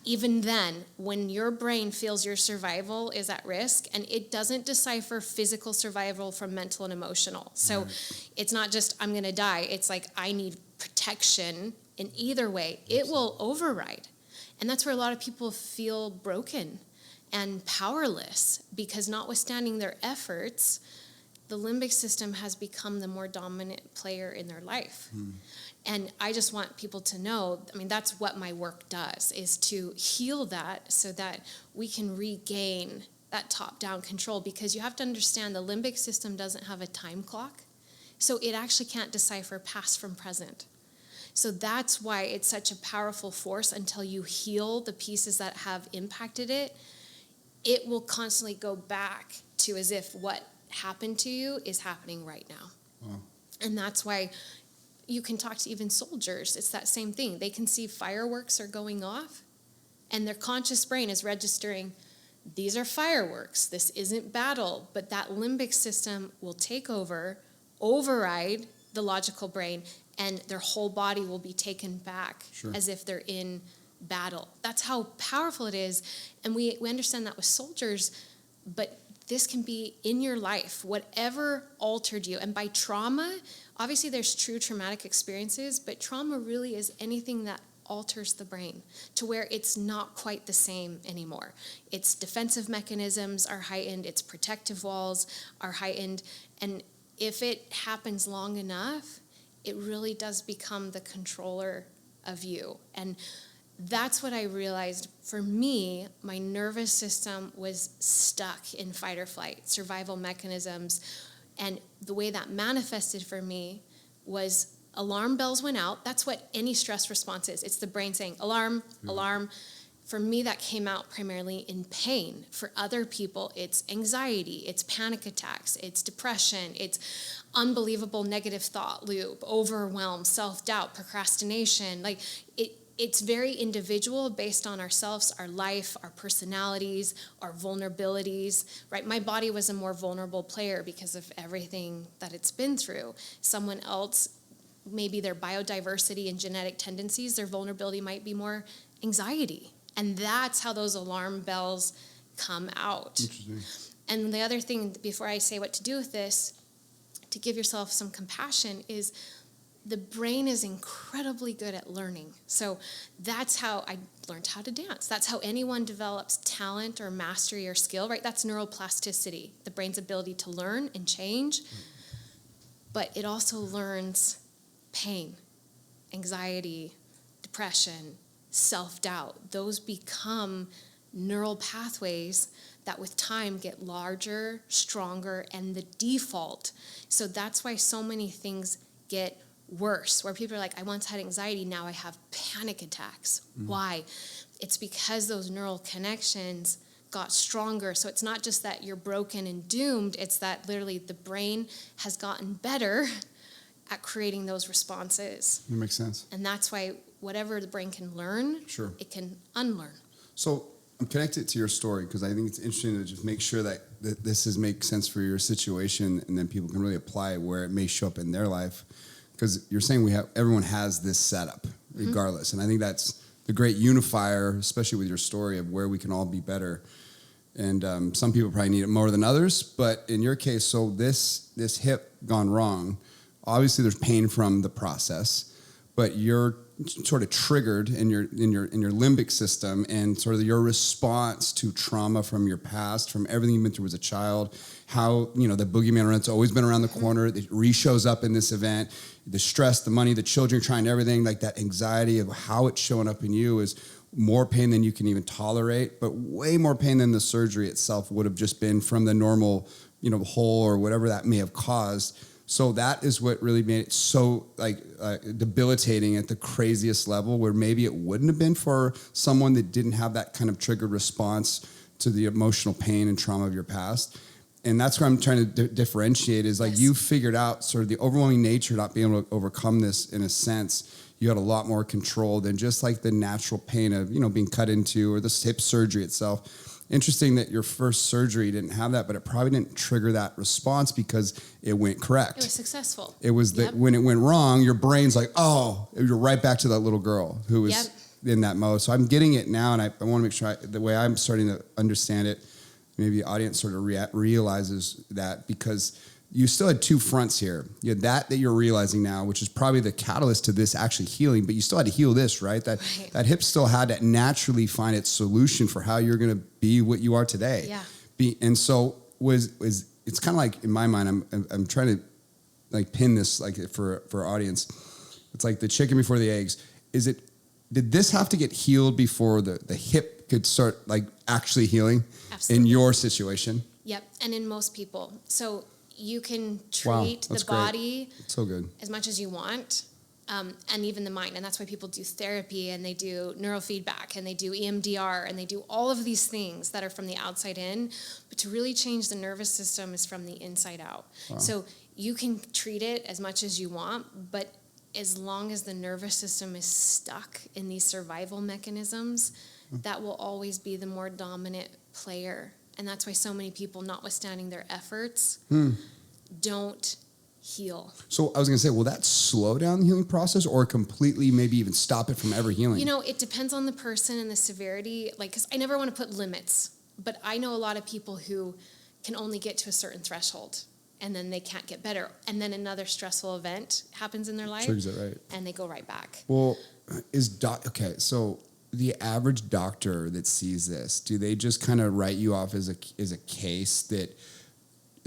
even then, when your brain feels your survival is at risk, and it doesn't decipher physical survival from mental and emotional. So it's not just, I'm going to die. It's like, I need protection. In either way, it will override. And that's where a lot of people feel broken and powerless, because notwithstanding their efforts, the limbic system has become the more dominant player in their life. And I just want people to know, I mean, that's what my work does, is to heal that so that we can regain that top-down control. Because you have to understand, the limbic system doesn't have a time clock, so it actually can't decipher past from present. So that's why it's such a powerful force. Until you heal the pieces that have impacted it, it will constantly go back to as if what happened to you is happening right now. Wow. And that's why you can talk to even soldiers. It's that same thing. They can see fireworks are going off, and their conscious brain is registering, these are fireworks, this isn't battle. But that limbic system will take over, override the logical brain, and their whole body will be taken back as if they're in battle. That's how powerful it is. And we understand that with soldiers, but this can be in your life, whatever altered you. And by trauma, obviously there's true traumatic experiences, but trauma really is anything that alters the brain to where it's not quite the same anymore. Its defensive mechanisms are heightened, its protective walls are heightened, and if it happens long enough, it really does become the controller of you. And that's what I realized. For me, my nervous system was stuck in fight or flight, survival mechanisms. And the way that manifested for me was alarm bells went out. That's what any stress response is. It's the brain saying, alarm, alarm. For me, that came out primarily in pain. For other people, it's anxiety, it's panic attacks, it's depression, it's unbelievable negative thought loop, overwhelm, self-doubt, procrastination. Like it's very individual based on ourselves, our life, our personalities, our vulnerabilities, right? My body was a more vulnerable player because of everything that it's been through. Someone else, maybe their biodiversity and genetic tendencies, their vulnerability might be more anxiety. And that's how those alarm bells come out. Interesting. And the other thing, before I say what to do with this, to give yourself some compassion, is the brain is incredibly good at learning. So that's how I learned how to dance. That's how anyone develops talent or mastery or skill, right? That's neuroplasticity, the brain's ability to learn and change. But it also learns pain, anxiety, depression, self-doubt. Those become neural pathways that with time get larger, stronger, and the default. So that's why so many things get worse, where people are like, I once had anxiety, now I have panic attacks. Why? It's because those neural connections got stronger. So it's not just that you're broken and doomed, it's that literally the brain has gotten better at creating those responses. That makes sense. And that's why whatever the brain can learn, it can unlearn. So I'm connected to your story because I think it's interesting to just make sure that this makes sense for your situation, and then people can really apply it where it may show up in their life. Because you're saying everyone has this setup regardless. And I think that's the great unifier, especially with your story of where we can all be better. And some people probably need it more than others, but in your case, so this hip gone wrong, obviously there's pain from the process, but you're sort of triggered in your limbic system, and sort of your response to trauma from your past, from everything you've been through as a child, how, the boogeyman it's always been around the corner, it re-shows up in this event, the stress, the money, the children trying everything, like that anxiety of how it's showing up in you is more pain than you can even tolerate, but way more pain than the surgery itself would have just been from the normal, hole or whatever that may have caused. So that is what really made it so debilitating at the craziest level, where maybe it wouldn't have been for someone that didn't have that kind of triggered response to the emotional pain and trauma of your past. And that's what I'm trying to differentiate is like, yes, you figured out sort of the overwhelming nature, not being able to overcome this in a sense. You had a lot more control than just like the natural pain of, being cut into, or the hip surgery itself. Interesting that your first surgery didn't have that, but it probably didn't trigger that response because it went correct. It was successful. It was that when it went wrong, your brain's like, oh, you're right back to that little girl who was in that mode. So I'm getting it now, and I want to make sure the way I'm starting to understand it, maybe the audience sort of realizes that, because you still had two fronts here. You had that you're realizing now, which is probably the catalyst to this actually healing, but you still had to heal this, right? That hip still had to naturally find its solution for how you're going to be what you are today. Yeah. And so it's kind of like, in my mind, I'm trying to like pin this like for our audience. It's like the chicken before the eggs. Did this have to get healed before the hip could start like actually healing? Absolutely. In your situation? Yep. And in most people. So you can treat the body so good as much as you want, and even the mind. And that's why people do therapy, and they do neurofeedback, and they do EMDR, and they do all of these things that are from the outside in. But to really change the nervous system is from the inside out. Wow. So you can treat it as much as you want, but as long as the nervous system is stuck in these survival mechanisms, that will always be the more dominant player. And that's why so many people, notwithstanding their efforts, don't heal. So I was going to say, will that slow down the healing process, or completely maybe even stop it from ever healing? It depends on the person and the severity. Like, because I never want to put limits, but I know a lot of people who can only get to a certain threshold, and then they can't get better. And then another stressful event happens in their life. Triggers it, right? And they go right back. Well, so the average doctor that sees this, do they just kind of write you off as a case that,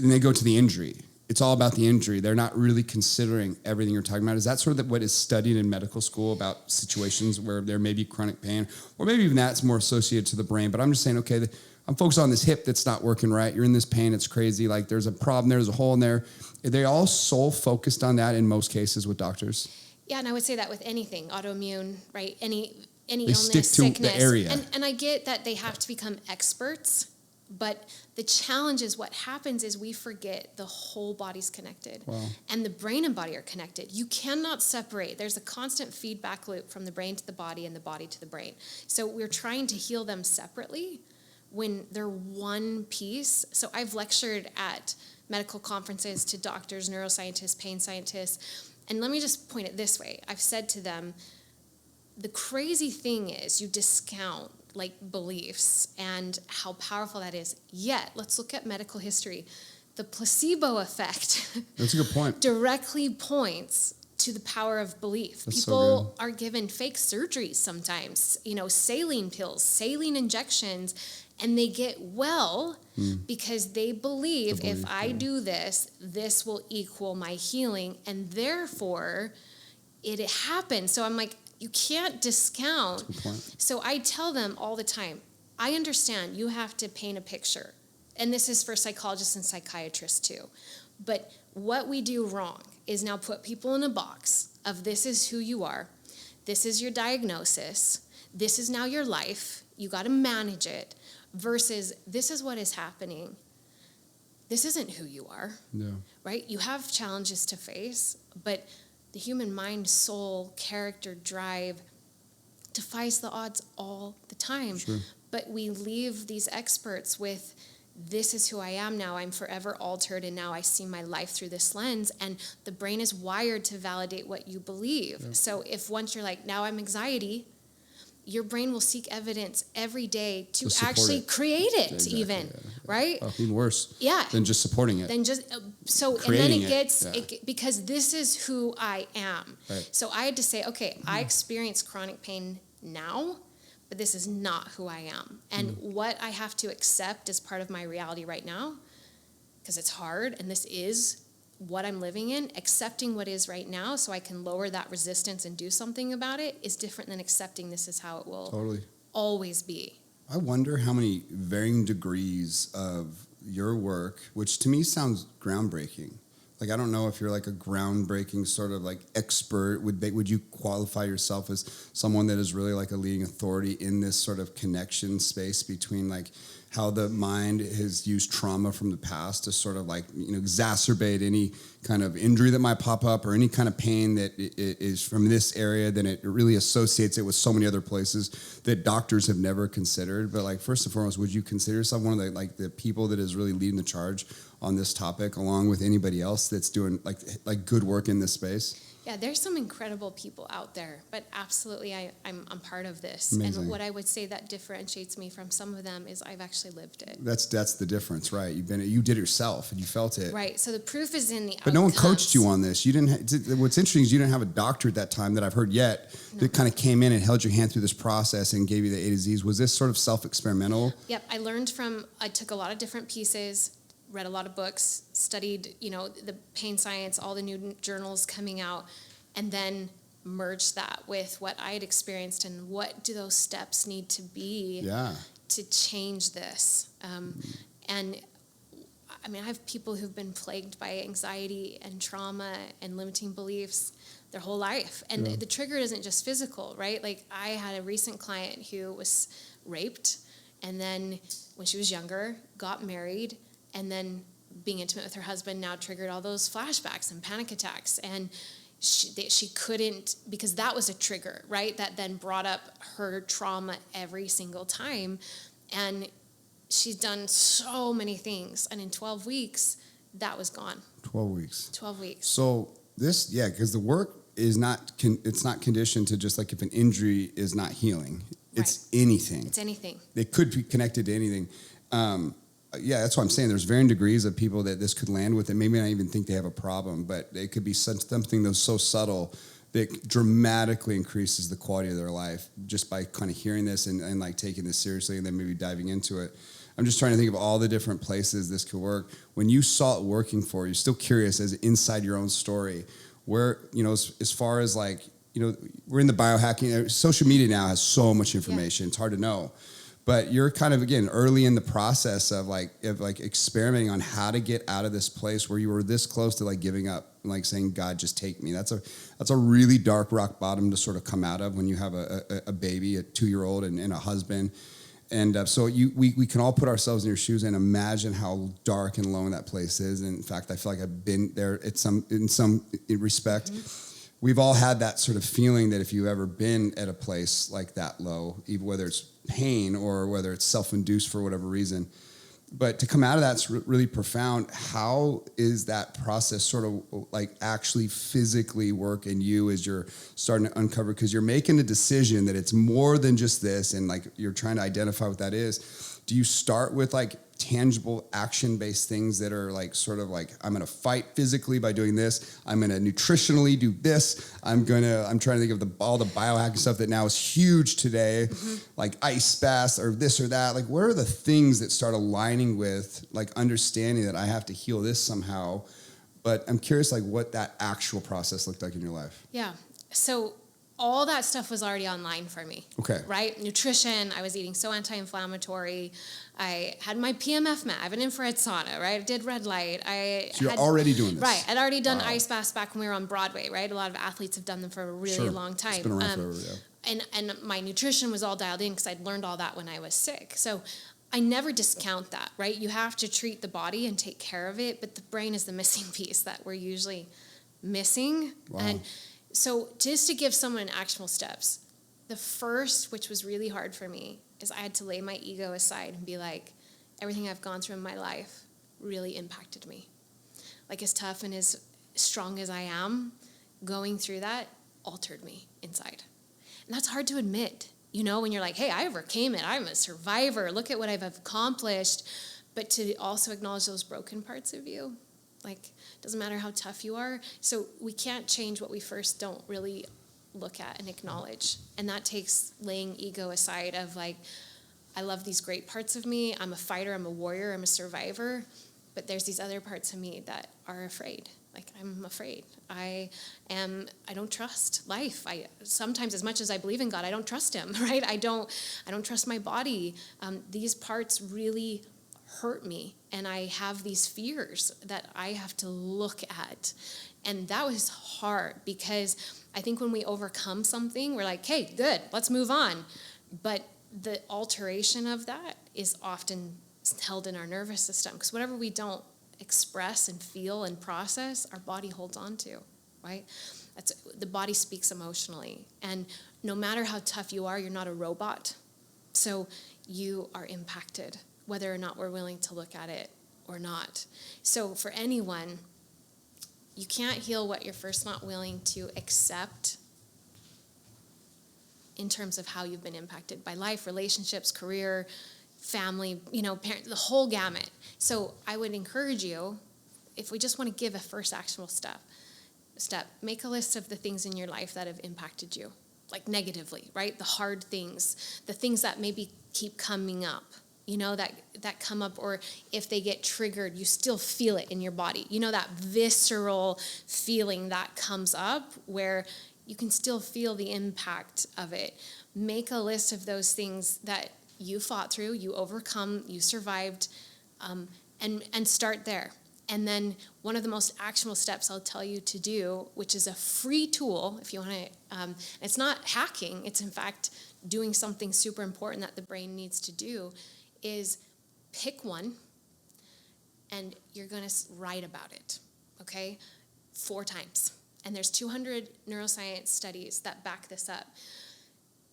and they go to the injury? It's all about the injury. They're not really considering everything you're talking about. Is that sort of what is studied in medical school about situations where there may be chronic pain, or maybe even that's more associated to the brain? But I'm just saying, okay, I'm focused on this hip that's not working right. You're in this pain. It's crazy. Like there's a problem there. There's a hole in there. Are they all sole focused on that in most cases with doctors? Yeah, and I would say that with anything, autoimmune, right? Any they illness, stick to sickness. The area. And I get that they have to become experts, but the challenge is what happens is we forget the whole body's connected. Wow. And the brain and body are connected. You cannot separate. There's a constant feedback loop from the brain to the body and the body to the brain. So we're trying to heal them separately when they're one piece. So I've lectured at medical conferences to doctors, neuroscientists, pain scientists, and let me just point it this way. I've said to them, the crazy thing is you discount like beliefs and how powerful that is. Yet, let's look at medical history. The placebo effect that's a good point. Directly points to the power of belief. That's People are given fake surgeries sometimes, saline pills, saline injections, and they get well because they believe if I do this, this will equal my healing, and therefore it happens. So I'm like, you can't discount. So I tell them all the time, I understand you have to paint a picture. And this is for psychologists and psychiatrists too. But what we do wrong is now put people in a box of this is who you are. This is your diagnosis. This is now your life. You got to manage it versus this is what is happening. This isn't who you are, right? You have challenges to face, but the human mind, soul, character, drive defies the odds all the time. Sure. But we leave these experts with, this is who I am now. I'm forever altered, and now I see my life through this lens. And the brain is wired to validate what you believe. Yeah. So if once you're like, now I'm anxiety, your brain will seek evidence every day to support actually it. create it, Exactly, even, yeah. right? Oh, even worse. Yeah. Than just supporting it. Then just so, and then Creating it it, gets yeah. because this is who I am. Right. So I had to say, okay, I experience chronic pain now, but this is not who I am, and what I have to accept as part of my reality right now, because it's hard, and this is what I'm living in. Accepting what is right now, so I can lower that resistance and do something about it, is different than accepting this is how it will Totally. always be. I wonder how many varying degrees of your work, which to me sounds groundbreaking. Like, I don't know if you're like a groundbreaking sort of like expert. Would you qualify yourself as someone that is really like a leading authority in this sort of connection space between like how the mind has used trauma from the past to sort of like, exacerbate any kind of injury that might pop up or any kind of pain that is from this area, then it really associates it with so many other places that doctors have never considered. But like, first and foremost, would you consider yourself one of the people that is really leading the charge on this topic, along with anybody else that's doing like good work in this space? Yeah, there's some incredible people out there, but absolutely I'm part of this. Amazing. And what I would say that differentiates me from some of them is I've actually lived it. That's the difference, right? You did it yourself and you felt it. Right, so the proof is in the But no one outcomes. coached you on this. You didn't. What's interesting is you didn't have a doctor at that time that I've heard yet that kind of came in and held your hand through this process and gave you the A to Z's. Was this sort of self-experimental? Yep, I took a lot of different pieces, read a lot of books, studied, the pain science, all the new journals coming out, and then merged that with what I had experienced and what do those steps need to be to change this. And I mean, I have people who've been plagued by anxiety and trauma and limiting beliefs their whole life. And the trigger isn't just physical, right? Like, I had a recent client who was raped, and then when she was younger, got married, and then being intimate with her husband now triggered all those flashbacks and panic attacks. And she couldn't, because that was a trigger, right? That then brought up her trauma every single time. And she's done so many things. And in 12 weeks, that was gone. 12 weeks. 12 weeks. So because the work is it's not conditioned to just like if an injury is not healing. It's anything. It's anything. It could be connected to anything. That's what I'm saying. There's varying degrees of people that this could land with, and maybe not even think they have a problem, but it could be something that's so subtle that dramatically increases the quality of their life just by kind of hearing this and like taking this seriously and then maybe diving into it. I'm just trying to think of all the different places this could work. When you saw it working for you, still curious as inside your own story, where, as far as like, we're in the biohacking, social media now has so much information. It's hard to know. But you're kind of, again, early in the process of experimenting on how to get out of this place where you were this close to like giving up, like saying, God, just take me. That's a really dark rock bottom to sort of come out of when you have a baby, a 2-year-old and a husband. And so we can all put ourselves in your shoes and imagine how dark and low that place is. And in fact, I feel like I've been there in some respect. Mm-hmm. We've all had that sort of feeling that if you've ever been at a place like that low, even whether it's pain or whether it's self-induced for whatever reason. But to come out of that's really profound. How is that process sort of like actually physically work in you as you're starting to uncover? Because you're making a decision that it's more than just this, and like you're trying to identify what that is. Do you start with like tangible action-based things that are like sort of like, I'm going to fight physically by doing this. I'm going to nutritionally do this. I'm trying to think of all the biohacking stuff that now is huge today, like ice baths or this or that. Like, what are the things that start aligning with like understanding that I have to heal this somehow? But I'm curious, like, what that actual process looked like in your life. Yeah. So all that stuff was already online for me. Okay. Right? Nutrition, I was eating so anti-inflammatory. I had my PMF mat. I have an infrared sauna, right? I did red light. So you're already doing this. Right. I'd already done ice baths back when we were on Broadway, right? A lot of athletes have done them for a really long time. It's been around forever, yeah. And my nutrition was all dialed in because I'd learned all that when I was sick. So I never discount that, right? You have to treat the body and take care of it, but the brain is the missing piece that we're usually missing. Wow. And so just to give someone actionable steps, the first, which was really hard for me, is I had to lay my ego aside and be like, everything I've gone through in my life really impacted me. Like, as tough and as strong as I am, going through that altered me inside. And that's hard to admit, You know, when you're like, hey, I overcame it. I'm a survivor. Look at what I've accomplished. But to also acknowledge those broken parts of you. Like, it doesn't matter how tough you are. So we can't change what we first don't really look at and acknowledge. And that takes laying ego aside of like, I love these great parts of me. I'm a fighter. I'm a warrior. I'm a survivor. But there's these other parts of me that are afraid. Like, I'm afraid. I don't trust life. Sometimes, as much as I believe in God, I don't trust him, right? I don't trust my body. These parts really hurt me, and I have these fears that I have to look at. And that was hard, because I think when we overcome something, we're like, hey, good, let's move on. But the alteration of that is often held in our nervous system, because whatever we don't express and feel and process, our body holds on to, right? The body speaks emotionally. And no matter how tough you are, you're not a robot. So you are impacted, whether or not we're willing to look at it or not. So for anyone, you can't heal what you're first not willing to accept in terms of how you've been impacted by life, relationships, career, family, parent, the whole gamut. So I would encourage you, if we just want to give a first actionable step, make a list of the things in your life that have impacted you, like negatively, right? The hard things, the things that maybe keep coming up, that come up, or if they get triggered, you still feel it in your body. That visceral feeling that comes up where you can still feel the impact of it. Make a list of those things that you fought through, you overcome, you survived, and start there. And then one of the most actionable steps I'll tell you to do, which is a free tool, if you want to, it's not hacking, it's in fact doing something super important that the brain needs to do, is pick one, and you're going to write about it, okay, 4 times. And there's 200 neuroscience studies that back this up.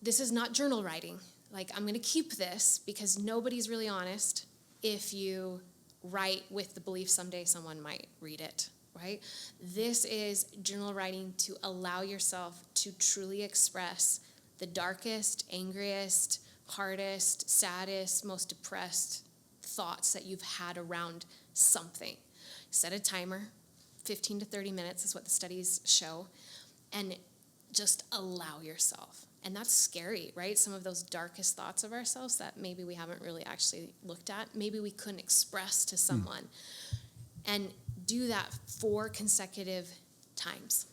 This is not journal writing. Like, I'm going to keep this because nobody's really honest if you write with the belief someday someone might read it, right? This is journal writing to allow yourself to truly express the darkest, angriest, hardest, saddest, most depressed thoughts that you've had around something. Set a timer, 15 to 30 minutes is what the studies show, and just allow yourself. And that's scary, right? Some of those darkest thoughts of ourselves that maybe we haven't really actually looked at, maybe we couldn't express to someone. And do that 4 consecutive times.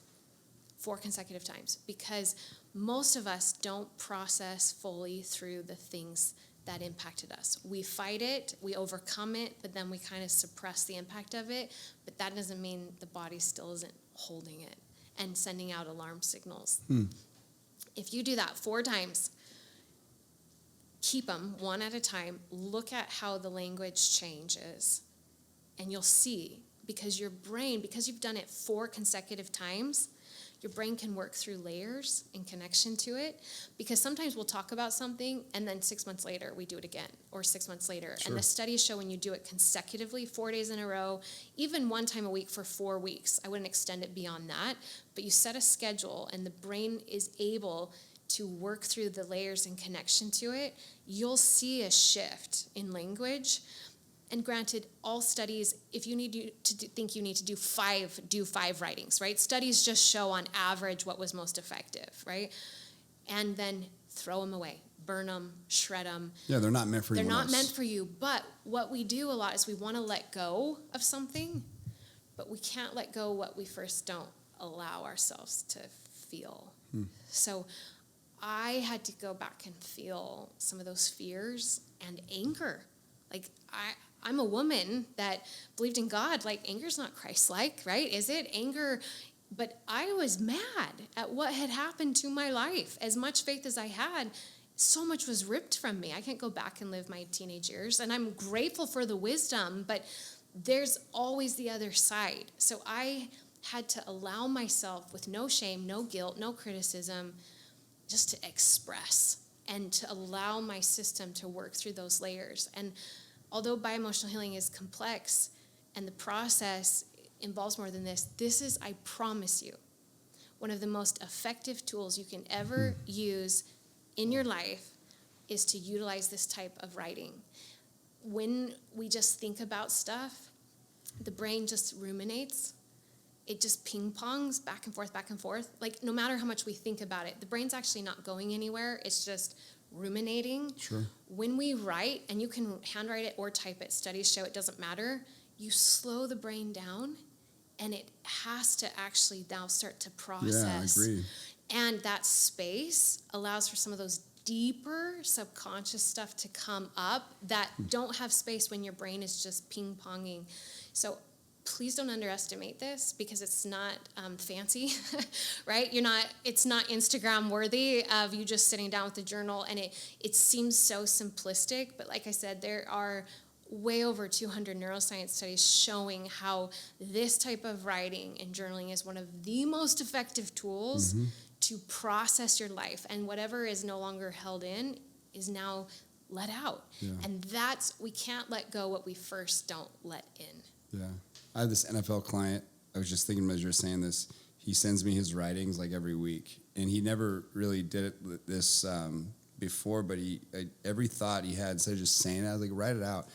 4 consecutive times. Because most of us don't process fully through the things that impacted us. We fight it, we overcome it, but then we kind of suppress the impact of it. But that doesn't mean the body still isn't holding it and sending out alarm signals. If you do that 4 times, keep them one at a time, look at how the language changes, and you'll see, because your brain, because you've done it 4 consecutive times, your brain can work through layers in connection to it, because sometimes we'll talk about something and then 6 months later we do it again, or 6 months later. Sure. And the studies show when you do it consecutively, 4 days in a row, even 1 time a week for 4 weeks, I wouldn't extend it beyond that, but you set a schedule and the brain is able to work through the layers in connection to it, you'll see a shift in language. And granted, all studies, if you need to think you need to do 5 writings, right? Studies just show on average what was most effective, right? And then throw them away, burn them, shred them. Yeah, they're not meant for you. They're not meant for you. But what we do a lot is we want to let go of something, but we can't let go what we first don't allow ourselves to feel. So I had to go back and feel some of those fears and anger. Like, I'm a woman that believed in God. Like, anger's not Christ-like, right? Is it? Anger. But I was mad at what had happened to my life. As much faith as I had, so much was ripped from me. I can't go back and live my teenage years. And I'm grateful for the wisdom, but there's always the other side. So I had to allow myself, with no shame, no guilt, no criticism, just to express and to allow my system to work through those layers. And although bioemotional healing is complex and the process involves more than this is, I promise you, one of the most effective tools you can ever use in your life is to utilize this type of writing. When we just think about stuff, the brain just ruminates. It just ping-pongs back and forth, back and forth. Like, no matter how much we think about it, the brain's actually not going anywhere. It's just ruminating. Sure. When we write, and you can handwrite it or type it, studies show it doesn't matter, you slow the brain down, and it has to actually now start to process. Yeah, I agree. And that space allows for some of those deeper subconscious stuff to come up that don't have space when your brain is just ping-ponging. So please don't underestimate this, because it's not fancy, right? It's not Instagram worthy of you just sitting down with a journal, and it seems so simplistic, but like I said, there are way over 200 neuroscience studies showing how this type of writing and journaling is one of the most effective tools to process your life, and whatever is no longer held in is now let out. Yeah. And we can't let go what we first don't let in. Yeah. I have this NFL client. I was just thinking as you're saying this, he sends me his writings like every week, and he never really did this before, but every thought he had, instead of just saying it, I was like, write it out.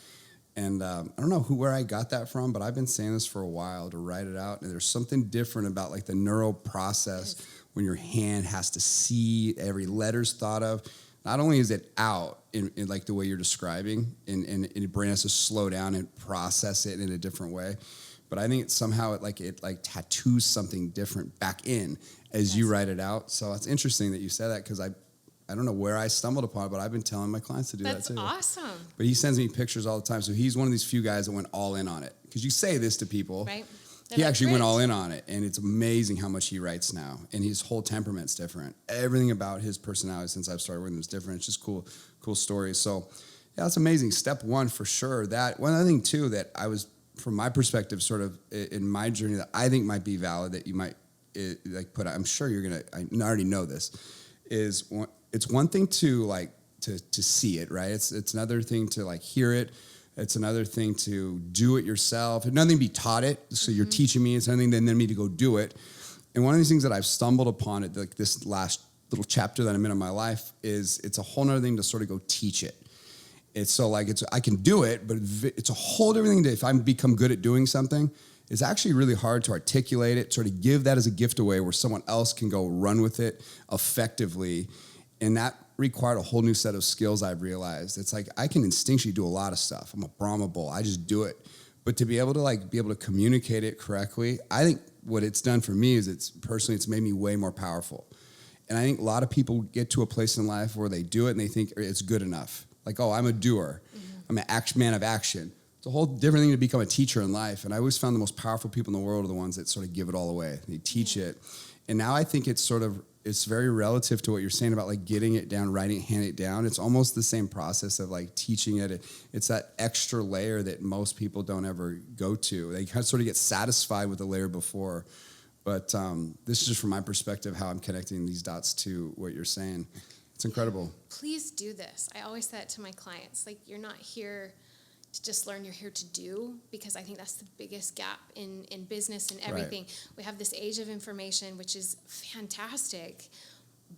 And I don't know where I got that from, but I've been saying this for a while, to write it out. And there's something different about like the neural process when your hand has to see every letter's thought of. Not only is it out in like the way you're describing, and your brain has to slow down and process it in a different way, but I think somehow it tattoos something different back in as you write it out. So it's interesting that you said that, because I don't know where I stumbled upon it, but I've been telling my clients to do that too. That's awesome. But he sends me pictures all the time. So he's one of these few guys that went all in on it. Because you say this to people. Right. He actually went all in on it. And it's amazing how much he writes now. And his whole temperament's different. Everything about his personality since I've started with him is different. It's just cool stories. So yeah, it's amazing. Step one for sure. That one other thing too that I was, from my perspective, sort of in my journey, that I think might be valid, that you might put out, I'm sure I already know this, is it's one thing to to see it, right? It's another thing to hear it. It's another thing to do it yourself. It's nothing to be taught it. So you're teaching me. It's nothing then me to go do it. And one of these things that I've stumbled upon it, like this last little chapter that I'm in my life, is it's a whole nother thing to sort of go teach it. It's so I can do it, but it's a whole different thing to, if I become good at doing something, it's actually really hard to articulate it, sort of give that as a gift away where someone else can go run with it effectively. And that required a whole new set of skills, I've realized. It's like I can instinctually do a lot of stuff. I'm a Brahma bull. I just do it. But to be able to communicate it correctly, I think what it's done for me is it's made me way more powerful. And I think a lot of people get to a place in life where they do it and they think it's good enough. Like, oh, I'm a doer. I'm an man of action. It's a whole different thing to become a teacher in life. And I always found the most powerful people in the world are the ones that sort of give it all away. They teach it. And now I think it's very relative to what you're saying about getting it down, writing it, handing it down. It's almost the same process of teaching it. It's that extra layer that most people don't ever go to. They kind of sort of get satisfied with the layer before. But this is just from my perspective how I'm connecting these dots to what you're saying. It's incredible. Please do this. I always say that to my clients. You're not here to just learn, you're here to do, because I think that's the biggest gap in business and everything. Right. We have this age of information, which is fantastic,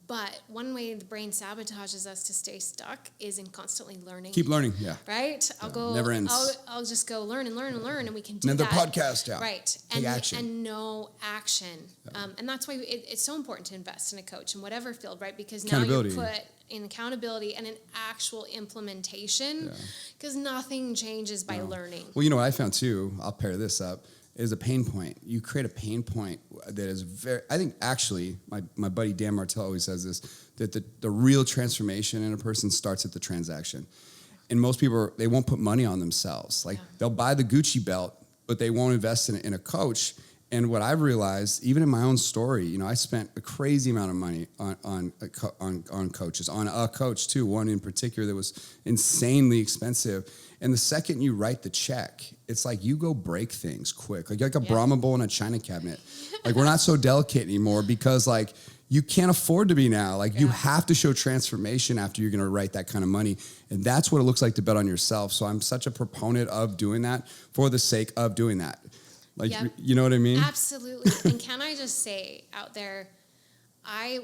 but one way the brain sabotages us to stay stuck is in constantly learning. Keep learning, yeah. Right? Never ends. I'll just go learn and learn and learn, and we can do Another that. podcast, yeah. Right. Take action. And no action. Yeah. And that's why it's so important to invest in a coach in whatever field, right? Because now you're put in accountability and an actual implementation, because nothing changes by learning. Well, you know what I found too, I'll pair this up, is a pain point. You create a pain point that is I think actually, my buddy Dan Martell always says this, that the real transformation in a person starts at the transaction. And most people, they won't put money on themselves. They'll buy the Gucci belt, but they won't invest in a coach. And what I've realized, even in my own story, I spent a crazy amount of money on coaches, on a coach too, one in particular that was insanely expensive. And the second you write the check, it's like you go break things quick, like a Brahma bowl in a china cabinet. We're not so delicate anymore because you can't afford to be now. You have to show transformation after you're going to write that kind of money. And that's what it looks like to bet on yourself. So I'm such a proponent of doing that for the sake of doing that. You know what I mean? Absolutely. And can I just say out there,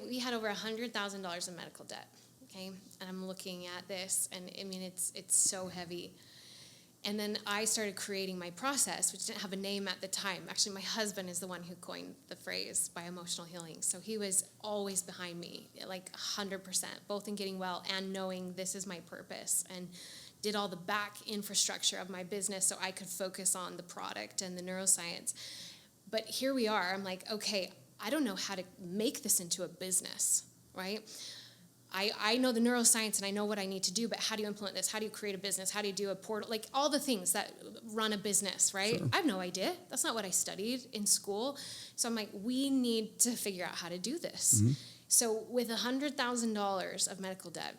we had over $100,000 in medical debt. okay? And I'm looking at this, and I mean, it's so heavy. And then I started creating my process, which didn't have a name at the time. Actually, my husband is the one who coined the phrase by emotional healing. So he was always behind me, like 100%, both in getting well and knowing this is my purpose, and did all the back infrastructure of my business so I could focus on the product and the neuroscience. But here we are. I'm like, okay, I don't know how to make this into a business, right? I know the neuroscience and I know what I need to do, but how do you implement this? How do you create a business? How do you do a portal? Like all the things that run a business, right? Sure. I have no idea. That's not what I studied in school. So I'm like, we need to figure out how to do this. Mm-hmm. So with $100,000 of medical debt,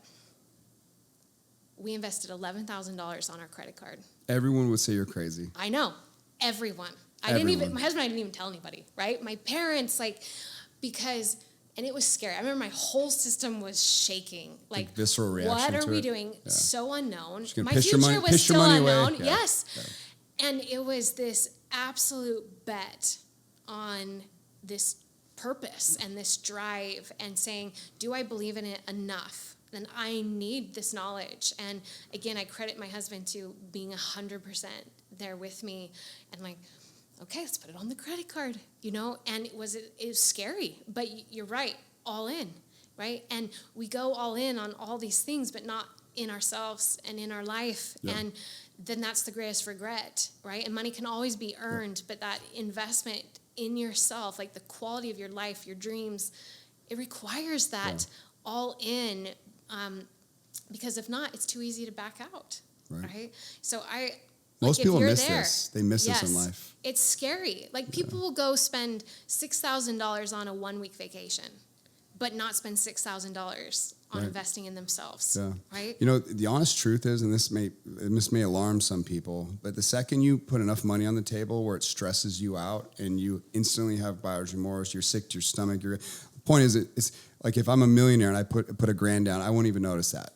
we invested $11,000 on our credit card. Everyone would say you're crazy. I know. Everyone. My husband and I didn't even tell anybody, right? My parents, because... And it was scary. I remember my whole system was shaking. Like visceral reaction. What are to we it? doing? Yeah. So unknown. My future was still unknown. Yeah. Yes. Yeah. And it was this absolute bet on this purpose and this drive and saying, do I believe in it enough? Then I need this knowledge. And again, I credit my husband to being 100% there with me. And okay, let's put it on the credit card, and it was scary, but you're right, all in, right? And we go all in on all these things, but not in ourselves and in our life. Yeah. And then that's the greatest regret, right? And money can always be earned, but that investment in yourself, like the quality of your life, your dreams, it requires that all in, because if not, it's too easy to back out, right? So most people miss this. They miss this in life. It's scary. People will go spend $6,000 on a 1-week vacation, but not spend $6,000 on investing in themselves. Yeah. Right? The honest truth is, and this may alarm some people, but the second you put enough money on the table where it stresses you out and you instantly have buyer's remorse, you're sick to your stomach. The point is, it's like if I'm a millionaire and I put $1,000 down, I won't even notice that.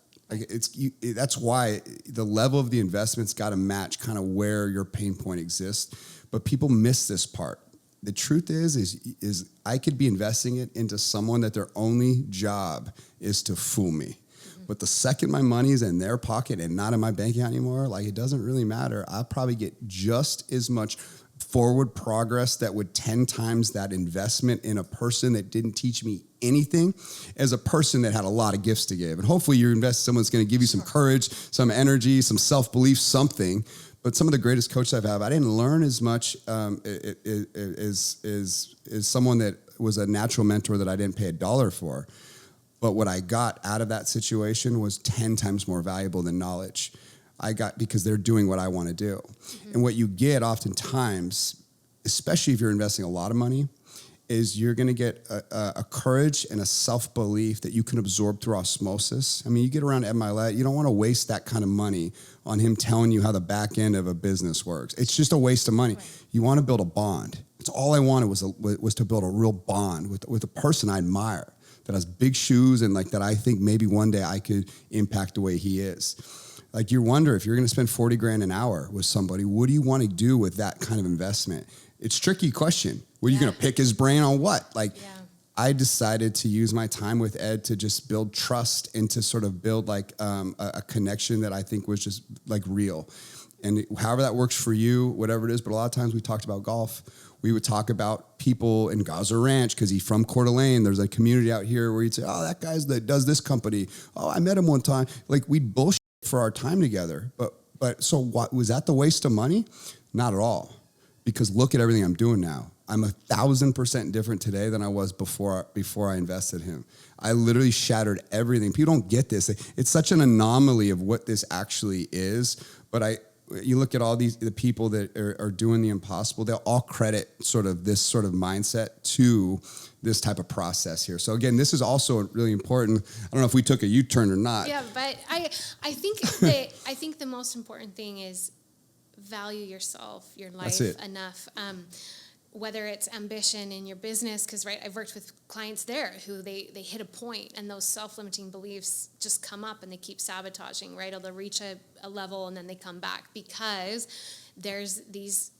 That's why the level of the investment's got to match kind of where your pain point exists. But people miss this part. The truth is I could be investing it into someone that their only job is to fool me. Mm-hmm. But the second my money's in their pocket and not in my bank account anymore, it doesn't really matter. I'll probably get just as much forward progress that would 10 times that investment in a person that didn't teach me anything as a person that had a lot of gifts to give. And hopefully you invest in someone that's going to give you some courage, some energy, some self-belief, something. But some of the greatest coaches I've had, I didn't learn as much as someone that was a natural mentor that I didn't pay $1 for. But what I got out of that situation was 10 times more valuable than knowledge. Because they're doing what I want to do. Mm-hmm. And what you get oftentimes, especially if you're investing a lot of money, is you're going to get a courage and a self-belief that you can absorb through osmosis. I mean, you get around Ed Milet, you don't want to waste that kind of money on him telling you how the back end of a business works. It's just a waste of money. Right. You want to build a bond. That's all I wanted was to build a real bond with a person I admire, that has big shoes and that I think maybe one day I could impact the way he is. You wonder if you're going to spend $40,000 an hour with somebody, what do you want to do with that kind of investment? It's a tricky question. Are you going to pick his brain on what? I decided to use my time with Ed to just build trust and to sort of build a connection that I think was just real. And however that works for you, whatever it is, but a lot of times we talked about golf. We would talk about people in Gaza Ranch because he's from Coeur d'Alene. There's a community out here where you'd say, oh, that guy's that does this company. Oh, I met him one time. We'd bullshit for our time together. But so what, was that the waste of money? Not at all. Because look at everything I'm doing now. I'm 1,000% different today than I was before I invested him. I literally shattered everything. People don't get this. It's such an anomaly of what this actually is. But you look at all the people that are doing the impossible, they'll all credit this sort of mindset to this type of process here. So again, this is also really important. I don't know if we took a U-turn or not. Yeah, but I think I think the most important thing is value yourself, your life enough. Whether it's ambition in your business, because I've worked with clients there who they hit a point and those self-limiting beliefs just come up and they keep sabotaging, right? Or they'll reach a level and then they come back because there's these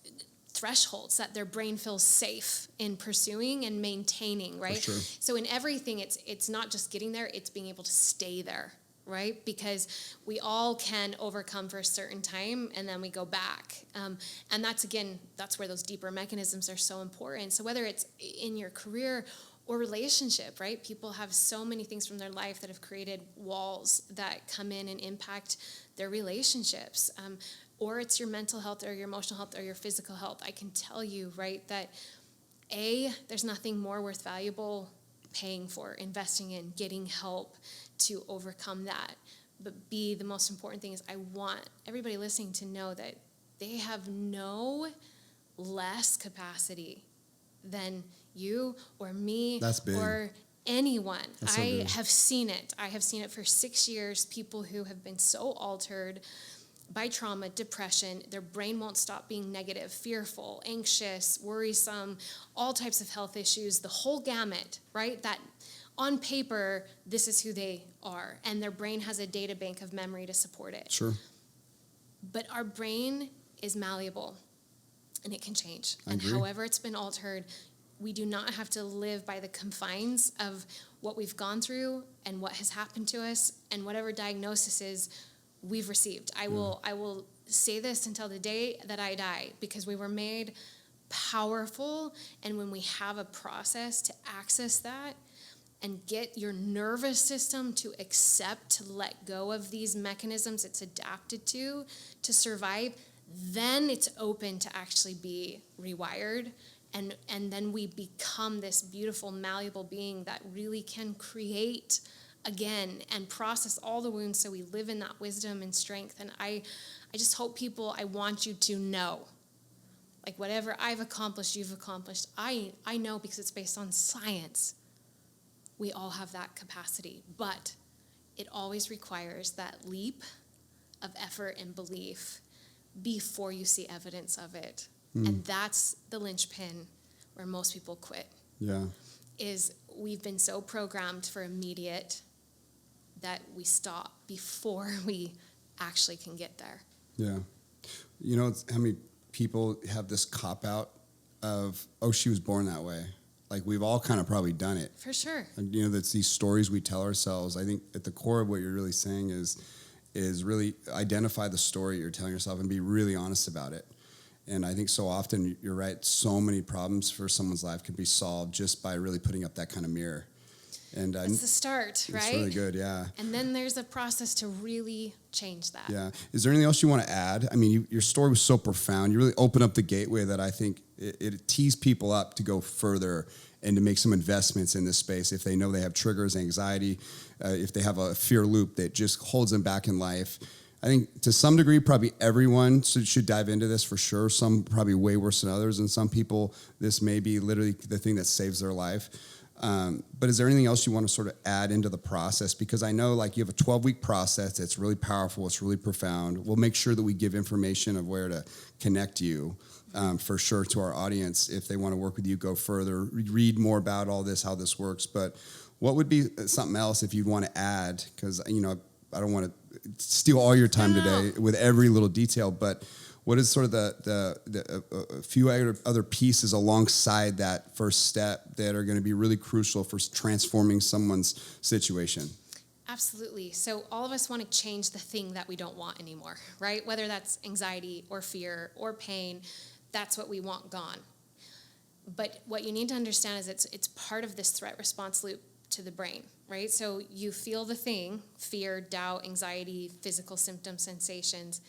thresholds that their brain feels safe in pursuing and maintaining, right? For sure. So in everything, it's not just getting there, it's being able to stay there, right? Because we all can overcome for a certain time and then we go back. And that's where those deeper mechanisms are so important. So whether it's in your career or relationship, right? People have so many things from their life that have created walls that come in and impact their relationships. Or it's your mental health or your emotional health or your physical health. I can tell you, right, that there's nothing more worth valuable paying for, investing in, getting help to overcome that. But B, the most important thing is I want everybody listening to know that they have no less capacity than you or me or anyone. That's so big. have seen it. I have seen it for 6 years, people who have been so altered by trauma, depression, their brain won't stop being negative, fearful, anxious, worrisome, all types of health issues, the whole gamut, right? That on paper, this is who they are, and their brain has a data bank of memory to support it. Sure. But our brain is malleable, and it can change. I and agree. However it's been altered, we do not have to live by the confines of what we've gone through and what has happened to us and whatever diagnosis is we've received. I will say this until the day that I die, because we were made powerful, and when we have a process to access that and get your nervous system to accept, to let go of these mechanisms it's adapted to survive, then it's open to actually be rewired. And then we become this beautiful, malleable being that really can create again and process all the wounds, so we live in that wisdom and strength. And I just hope I want you to know, like whatever I've accomplished, you've accomplished, I know because it's based on science. We all have that capacity, but it always requires that leap of effort and belief before you see evidence of it. And that's the linchpin where most people quit. Yeah. Is we've been so programmed for immediate that we stop before we actually can get there. Yeah. You know, how many people have this cop-out of, oh, she was born that way. Like, we've all kind of probably done it. For sure. And, you know, that's these stories we tell ourselves. I think at the core of what you're really saying is really identify the story you're telling yourself and be really honest about it. And I think so often, you're right, so many problems for someone's life can be solved just by really putting up that kind of mirror. And that's the start, right? It's really good, yeah. And then there's a process to really change that. Yeah. Is there anything else you want to add? I mean, your story was so profound. You really opened up the gateway that I think it tees people up to go further and to make some investments in this space if they know they have triggers, anxiety, if they have a fear loop that just holds them back in life. I think to some degree, probably everyone should dive into this for sure. Some probably way worse than others. And some people, this may be literally the thing that saves their life. But is there anything else you want to sort of add into the process? Because I know like you have a 12-week process. It's really powerful. It's really profound. We'll make sure that we give information of where to connect you for sure to our audience. If they want to work with you, go further, read more about all this, how this works. But what would be something else if you'd want to add? Because, you know, I don't want to steal all your time today with every little detail, but what is sort of the few other pieces alongside that first step that are going to be really crucial for transforming someone's situation? Absolutely. So all of us want to change the thing that we don't want anymore, right? Whether that's anxiety or fear or pain, that's what we want gone. But what you need to understand is it's part of this threat response loop to the brain, right? So you feel the thing, fear, doubt, anxiety, physical symptoms, sensations.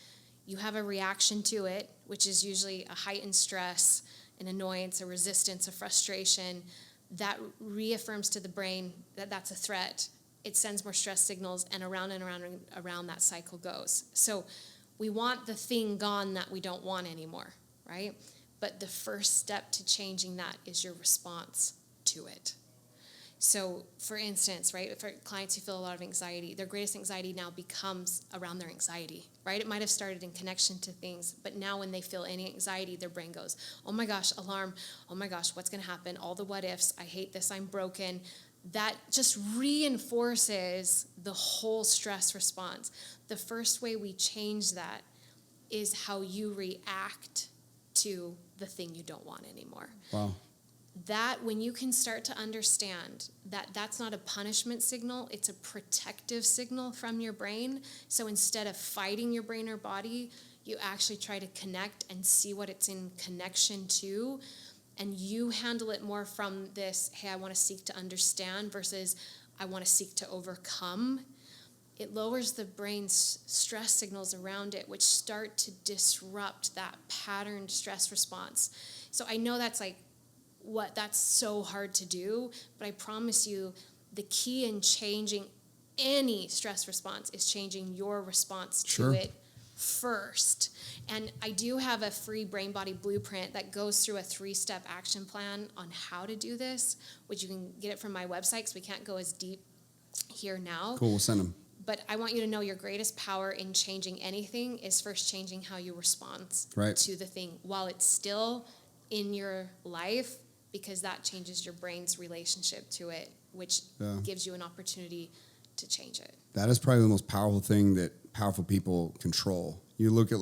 You have a reaction to it, which is usually a heightened stress, an annoyance, a resistance, a frustration. That reaffirms to the brain that that's a threat. It sends more stress signals, and around and around and around that cycle goes. So we want the thing gone that we don't want anymore, right? But the first step to changing that is your response to it. So, for instance, right, for clients who feel a lot of anxiety, their greatest anxiety now becomes around their anxiety, right? It might have started in connection to things, but now when they feel any anxiety, their brain goes, oh my gosh, alarm, oh my gosh, what's going to happen? All the what ifs, I hate this, I'm broken. That just reinforces the whole stress response. The first way we change that is how you react to the thing you don't want anymore. Wow. That when you can start to understand that that's not a punishment signal, it's a protective signal from your brain. So instead of fighting your brain or body, you actually try to connect and see what it's in connection to. And you handle it more from this, hey, I want to seek to understand versus I want to seek to overcome. It lowers the brain's stress signals around it, which start to disrupt that patterned stress response. So I know that's that's so hard to do, but I promise you the key in changing any stress response is changing your response to it first. And I do have a free brain body blueprint that goes through a 3-step action plan on how to do this, which you can get it from my website because we can't go as deep here now. Cool, we'll send them. But I want you to know your greatest power in changing anything is first changing how you respond to the thing while it's still in your life, because that changes your brain's relationship to it, which gives you an opportunity to change it. That is probably the most powerful thing that powerful people control. You look at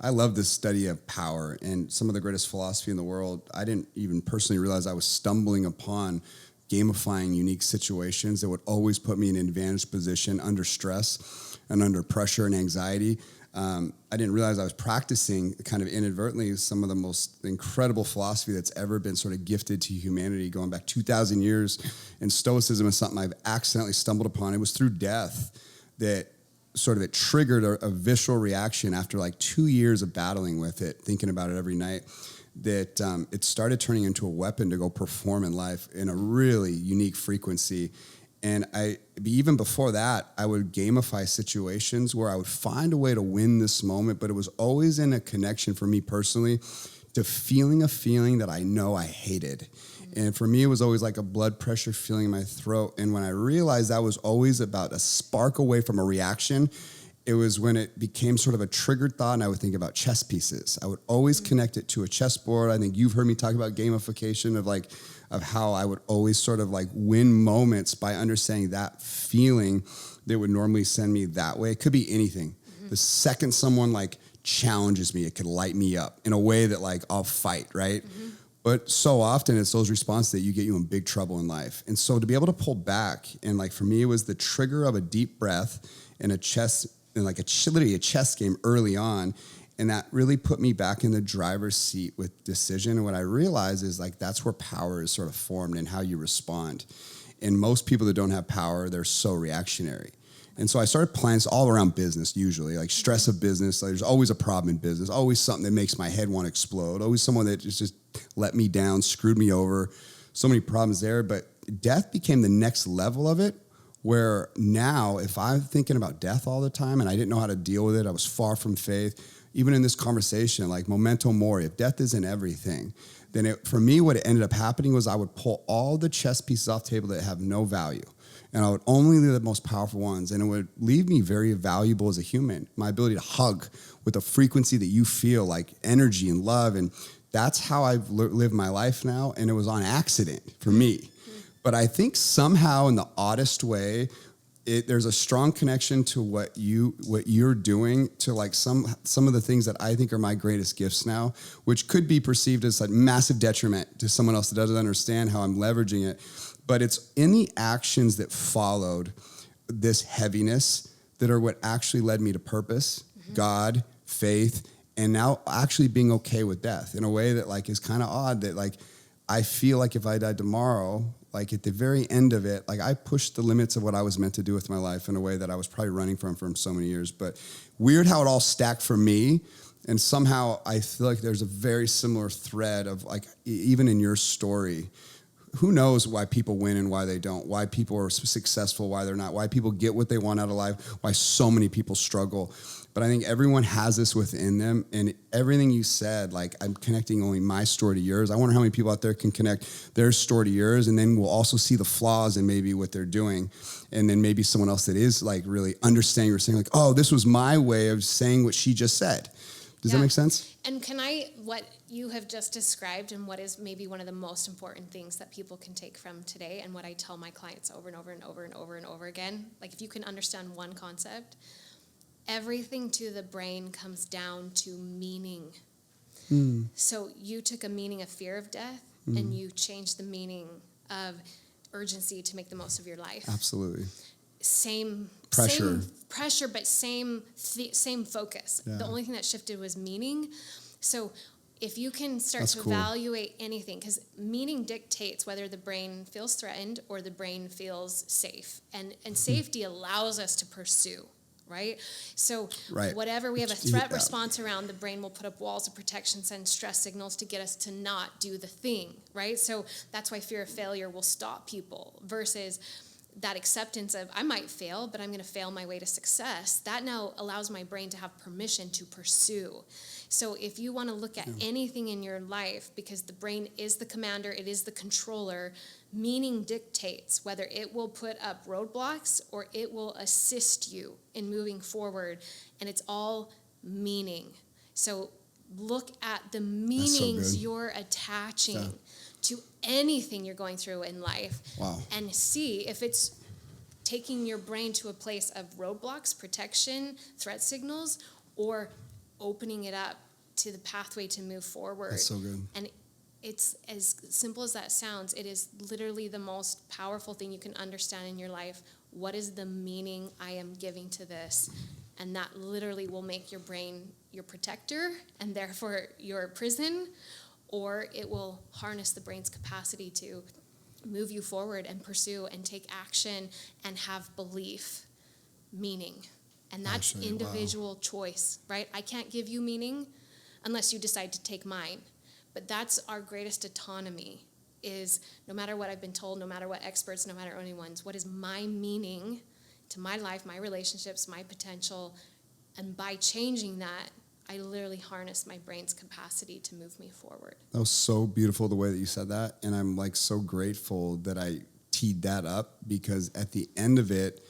I love this study of power and some of the greatest philosophy in the world. I didn't even personally realize I was stumbling upon gamifying unique situations that would always put me in an advantaged position under stress and under pressure and anxiety. I didn't realize I was practicing kind of inadvertently some of the most incredible philosophy that's ever been sort of gifted to humanity, going back 2,000 years. And Stoicism is something I've accidentally stumbled upon. It was through death that it triggered a visceral reaction after 2 years of battling with it, thinking about it every night, that it started turning into a weapon to go perform in life in a really unique frequency. And even before that, I would gamify situations where I would find a way to win this moment, but it was always in a connection for me personally to feeling a feeling that I know I hated. And for me, it was always like a blood pressure feeling in my throat. And when I realized that was always about a spark away from a reaction, it was when it became sort of a triggered thought, and I would think about chess pieces. I would always connect it to a chessboard. I think you've heard me talk about gamification of how I would always sort of win moments by understanding that feeling that would normally send me that way. It could be anything. The second someone challenges me, it could light me up in a way that I'll fight, right? But so often it's those responses that get you in big trouble in life. And so to be able to pull back, and for me, it was the trigger of a deep breath in a chess, in literally a chess game early on. And that really put me back in the driver's seat with decision. And what I realized is that's where power is sort of formed and how you respond. And most people that don't have power, they're so reactionary. And so I started planning all around business, usually stress of business. There's always a problem in business, always something that makes my head want to explode, always someone that just let me down, screwed me over, so many problems there. But death became the next level of it, where now if I'm thinking about death all the time and I didn't know how to deal with it, I was far from faith. Even in this conversation, memento mori, if death isn't everything, then for me, what it ended up happening was I would pull all the chess pieces off the table that have no value. And I would only leave the most powerful ones. And it would leave me very valuable as a human. My ability to hug with a frequency that you feel, energy and love. And that's how I've lived my life now. And it was on accident for me. But I think somehow in the oddest way, there's a strong connection to what you're doing to some of the things that I think are my greatest gifts now, which could be perceived as massive detriment to someone else that doesn't understand how I'm leveraging it. But it's in the actions that followed this heaviness that are what actually led me to purpose, God, faith, and now actually being okay with death in a way that is kind of odd, that I feel if I died tomorrow, at the very end of it, I pushed the limits of what I was meant to do with my life in a way that I was probably running from so many years. But weird how it all stacked for me. And somehow I feel there's a very similar thread of even in your story, who knows why people win and why they don't, why people are successful, why they're not, why people get what they want out of life, why so many people struggle. But I think everyone has this within them. And everything you said, I'm connecting only my story to yours. I wonder how many people out there can connect their story to yours. And then we'll also see the flaws in maybe what they're doing. And then maybe someone else that is really understanding or saying oh, this was my way of saying what she just said. Does that make sense? And what you have just described and what is maybe one of the most important things that people can take from today, and what I tell my clients over and over and over and over and over again, if you can understand one concept, everything to the brain comes down to meaning. So you took a meaning of fear of death and you changed the meaning of urgency to make the most of your life. Absolutely. Same pressure, but same focus. Yeah. The only thing that shifted was meaning. So if you can start That's to cool. evaluate anything, because meaning dictates whether the brain feels threatened or the brain feels safe. And safety allows us to pursue, right? So whatever we have a threat response around, the brain will put up walls of protection, send stress signals to get us to not do the thing, right? So that's why fear of failure will stop people versus that acceptance of I might fail, but I'm going to fail my way to success. That now allows my brain to have permission to pursue. So if you want to look at anything in your life, because the brain is the commander, it is the controller, meaning dictates whether it will put up roadblocks or it will assist you in moving forward. And it's all meaning. So look at the meanings you're attaching to anything you're going through in life. Wow. And see if it's taking your brain to a place of roadblocks, protection, threat signals, or opening it up to the pathway to move forward. That's so good. And it's as simple as that sounds. It is literally the most powerful thing you can understand in your life. What is the meaning I am giving to this? And that literally will make your brain your protector and therefore your prison, or it will harness the brain's capacity to move you forward and pursue and take action and have belief, meaning. And that's individual choice, right? I can't give you meaning unless you decide to take mine. But that's our greatest autonomy, is no matter what I've been told, no matter what experts, no matter anyone's, what is my meaning to my life, my relationships, my potential? And by changing that, I literally harness my brain's capacity to move me forward. That was so beautiful the way that you said that. And I'm like so grateful that I teed that up, because at the end of it,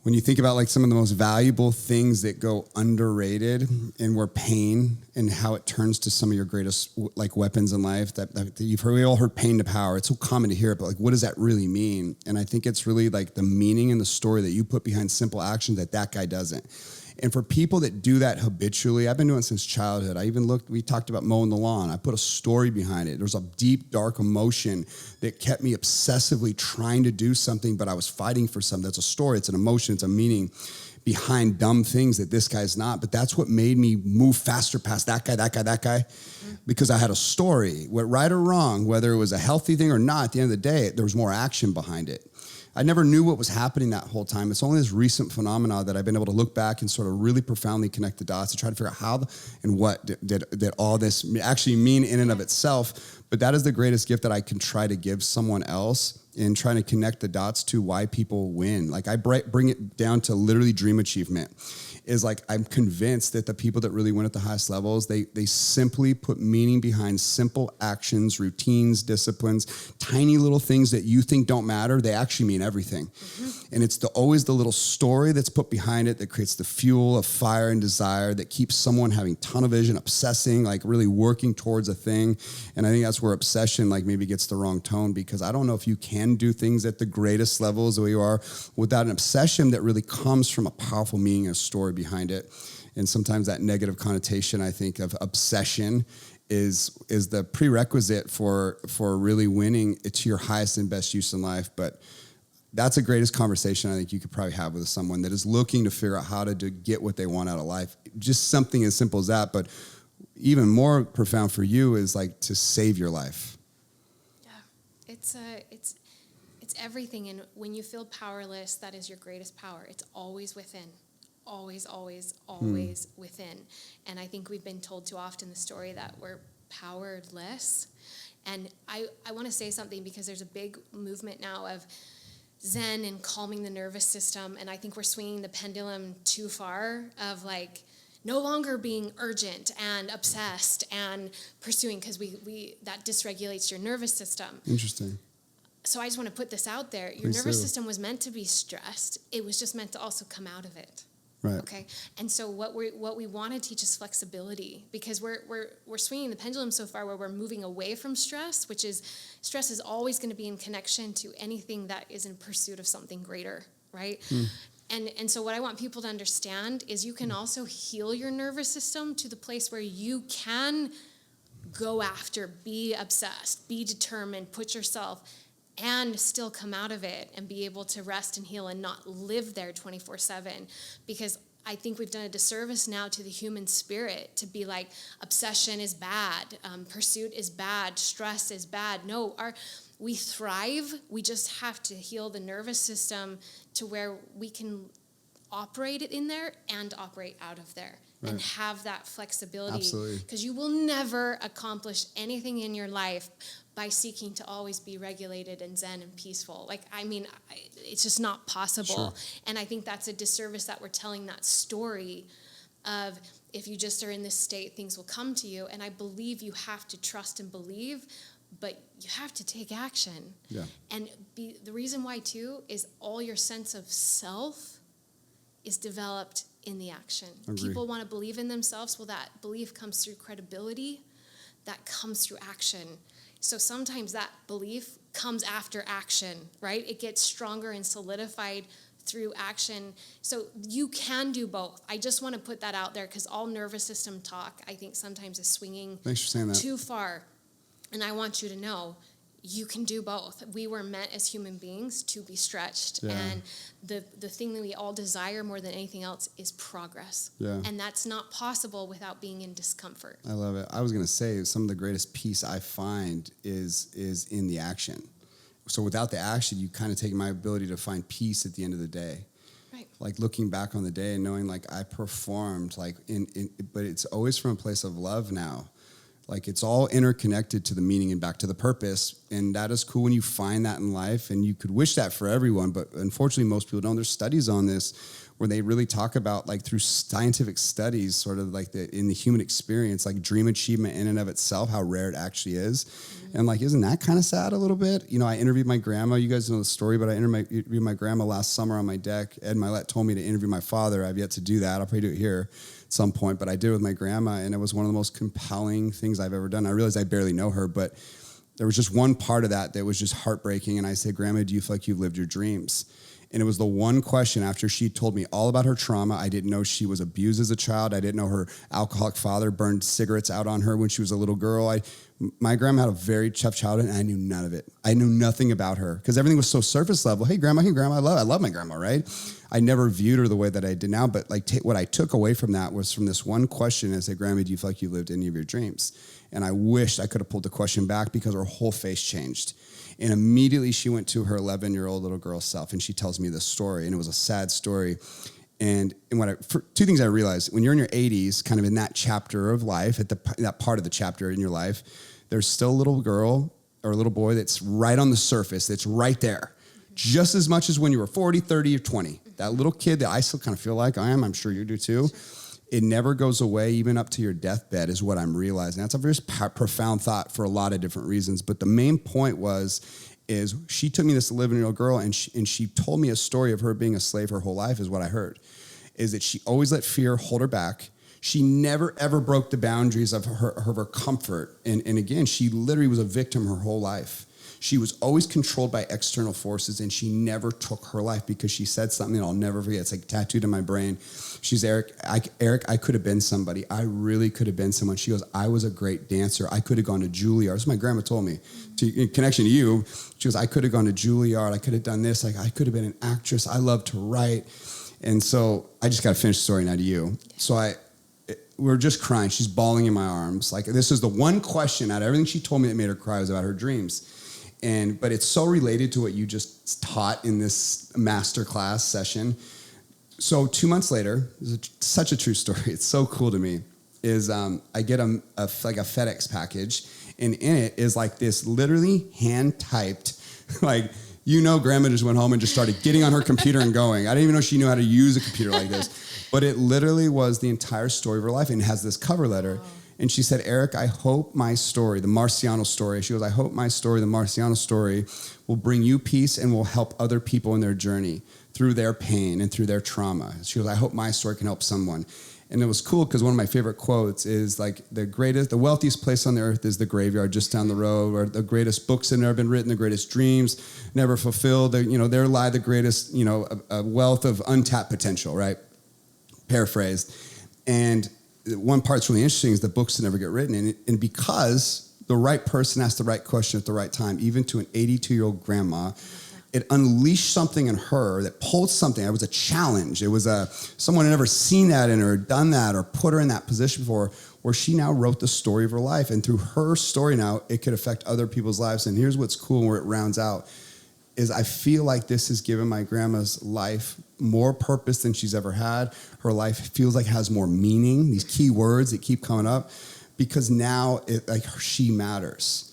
when you think about like some of the most valuable things that go underrated, and where pain and how it turns to some of your greatest like weapons in life that you've heard, we all heard pain to power. It's so common to hear it, but like, what does that really mean? And I think it's really like the meaning and the story that you put behind simple action that guy doesn't. And for people that do that habitually, I've been doing it since childhood. We talked about mowing the lawn. I put a story behind it. There's a deep, dark emotion that kept me obsessively trying to do something, but I was fighting for something. That's a story. It's an emotion. It's a meaning behind dumb things that this guy's not. But that's what made me move faster past that guy, because I had a story. Right or wrong, whether it was a healthy thing or not, at the end of the day, there was more action behind it. I never knew what was happening that whole time. It's only this recent phenomena that I've been able to look back and sort of really profoundly connect the dots to try to figure out how and what did all this actually mean in and of itself. But that is the greatest gift that I can try to give someone else, in trying to connect the dots to why people win. Like I bring it down to literally dream achievement. Is like, I'm convinced that the people that really win at the highest levels, they simply put meaning behind simple actions, routines, disciplines, tiny little things that you think don't matter. They actually mean everything. And it's always the little story that's put behind it that creates the fuel of fire and desire that keeps someone having tunnel vision, obsessing, like really working towards a thing. And I think that's where obsession like maybe gets the wrong tone, because I don't know if you can do things at the greatest levels the way you are without an obsession that really comes from a powerful meaning and a story behind it. And sometimes that negative connotation, I think, of obsession is the prerequisite for really winning to your highest and best use in life. But that's the greatest conversation I think you could probably have with someone that is looking to figure out how to get what they want out of life. Just something as simple as that. But even more profound for you is like to save your life. Yeah, it's everything. And when you feel powerless, that is your greatest power. It's always within. Always within. And I think we've been told too often the story that we're powerless. And I want to say something, because there's a big movement now of Zen and calming the nervous system. And I think we're swinging the pendulum too far of like no longer being urgent and obsessed and pursuing, because we that dysregulates your nervous system. Interesting. So I just want to put this out there. Your nervous system was meant to be stressed. It was just meant to also come out of it. Right. Okay. And so what we want to teach is flexibility, because we're swinging the pendulum so far where we're moving away from stress, which is stress is always going to be in connection to anything that is in pursuit of something greater, right? And so what I want people to understand is you can also heal your nervous system to the place where you can go after, be obsessed, be determined, put yourself, and still come out of it and be able to rest and heal and not live there 24/7. Because I think we've done a disservice now to the human spirit to be like, obsession is bad, pursuit is bad, stress is bad. No, we thrive. We just have to heal the nervous system to where we can operate it in there and operate out of there. Right. And have that flexibility. Absolutely. Because you will never accomplish anything in your life by seeking to always be regulated and zen and peaceful. Like, I mean, it's just not possible. Sure. And I think that's a disservice that we're telling that story of, if you just are in this state, things will come to you. And I believe you have to trust and believe, but you have to take action. Yeah. And the reason why, too, is all your sense of self is developed in the action. Agreed. People want to believe in themselves. Well, that belief comes through credibility. That comes through action. So sometimes that belief comes after action, right? It gets stronger and solidified through action. So you can do both. I just want to put that out there because all nervous system talk, I think, sometimes is swinging Thanks for saying that. Too far. And I want you to know you can do both. We were meant as human beings to be stretched. Yeah. And the thing that we all desire more than anything else is progress. Yeah. And that's not possible without being in discomfort. I love it. I was going to say some of the greatest peace I find is in the action. So without the action, you kind of take my ability to find peace at the end of the day. Right. Like looking back on the day and knowing like I performed like but it's always from a place of love now. Like it's all interconnected to the meaning and back to the purpose. And that is cool when you find that in life. And you could wish that for everyone. But unfortunately, most people don't. There's studies on this where they really talk about like through scientific studies, sort of like in the human experience, like dream achievement in and of itself, how rare it actually is. Mm-hmm. And like, isn't that kind of sad a little bit? You know, I interviewed my grandma. You guys know the story, but I interviewed my grandma last summer on my deck. Ed Milet told me to interview my father. I've yet to do that. I'll probably do it here at some point, but I did with my grandma, and it was one of the most compelling things I've ever done. I realized I barely know her, but there was just one part of that was just heartbreaking. And I said, Grandma, do you feel like you've lived your dreams? And it was the one question after she told me all about her trauma. I didn't know she was abused as a child. I didn't know her alcoholic father burned cigarettes out on her when she was a little girl. My grandma had a very tough childhood, and I knew none of it. I knew nothing about her because everything was so surface level. Hey, grandma, I love my grandma, right? I never viewed her the way that I did now, but like what I took away from that was from this one question. I said, Grandma, do you feel like you lived any of your dreams? And I wished I could have pulled the question back because her whole face changed. And immediately she went to her 11-year-old little girl self, and she tells me this story, and it was a sad story. And for two things I realized, when you're in your 80s, kind of in that chapter of life, at that part of the chapter in your life, there's still a little girl or a little boy that's right on the surface, that's right there, just as much as when you were 40, 30, or 20. That little kid that I still kind of feel like I am, I'm sure you do too. It never goes away, even up to your deathbed, is what I'm realizing. That's a very profound thought for a lot of different reasons. But the main point is she took me this 11-year-old girl, and she told me a story of her being a slave her whole life, is what I heard, is that she always let fear hold her back. She never, ever broke the boundaries of her comfort. And again, she literally was a victim her whole life. She was always controlled by external forces, and she never took her life because she said something that I'll never forget. It's like tattooed in my brain. She's, Eric, I could have been somebody. I really could have been someone. She goes, I was a great dancer. I could have gone to Juilliard. That's what my grandma told me. In connection to you, she goes, I could have gone to Juilliard. I could have done this. Like, I could have been an actress. I love to write. And so I just got to finish the story now to you. So we're just crying. She's bawling in my arms. Like, this is the one question out of everything she told me that made her cry was about her dreams. But it's so related to what you just taught in this masterclass session. So 2 months later, this is such a true story. It's so cool to me. Is I get a FedEx package, and in it is like this literally hand typed, like, Grandma just went home and just started getting on her computer and going. I didn't even know she knew how to use a computer like this, but it literally was the entire story of her life, and it has this cover letter. Wow. And she said, Eric, I hope my story, the Marciano story, she goes, I hope my story, the Marciano story, will bring you peace and will help other people in their journey through their pain and through their trauma. She goes, I hope my story can help someone. And it was cool because one of my favorite quotes is like the wealthiest place on the earth is the graveyard just down the road, or the greatest books have never been written, the greatest dreams never fulfilled. There lie the greatest, a wealth of untapped potential, right? Paraphrased. And one part's really interesting is the books that never get written. And because the right person asked the right question at the right time, even to an 82-year-old grandma, it unleashed something in her that pulled something. It was a challenge. It was someone had never seen that in her, done that, or put her in that position before, where she now wrote the story of her life. And through her story now, it could affect other people's lives. And here's what's cool where it rounds out, is I feel like this has given my grandma's life more purpose than she's ever had. Her life feels like it has more meaning, these key words that keep coming up, because now she matters.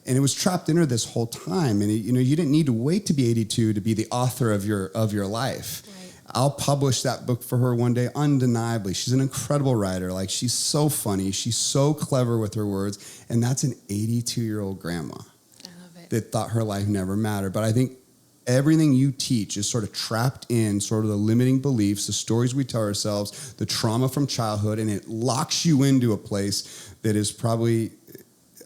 And it was trapped in her this whole time. And you didn't need to wait to be 82 to be the author of your life. Right. I'll publish that book for her one day, undeniably. She's an incredible writer. Like, she's so funny. She's so clever with her words. And that's an 82-year-old grandma that thought her life never mattered. But I think everything you teach is sort of trapped in sort of the limiting beliefs, the stories we tell ourselves, the trauma from childhood, and it locks you into a place that is probably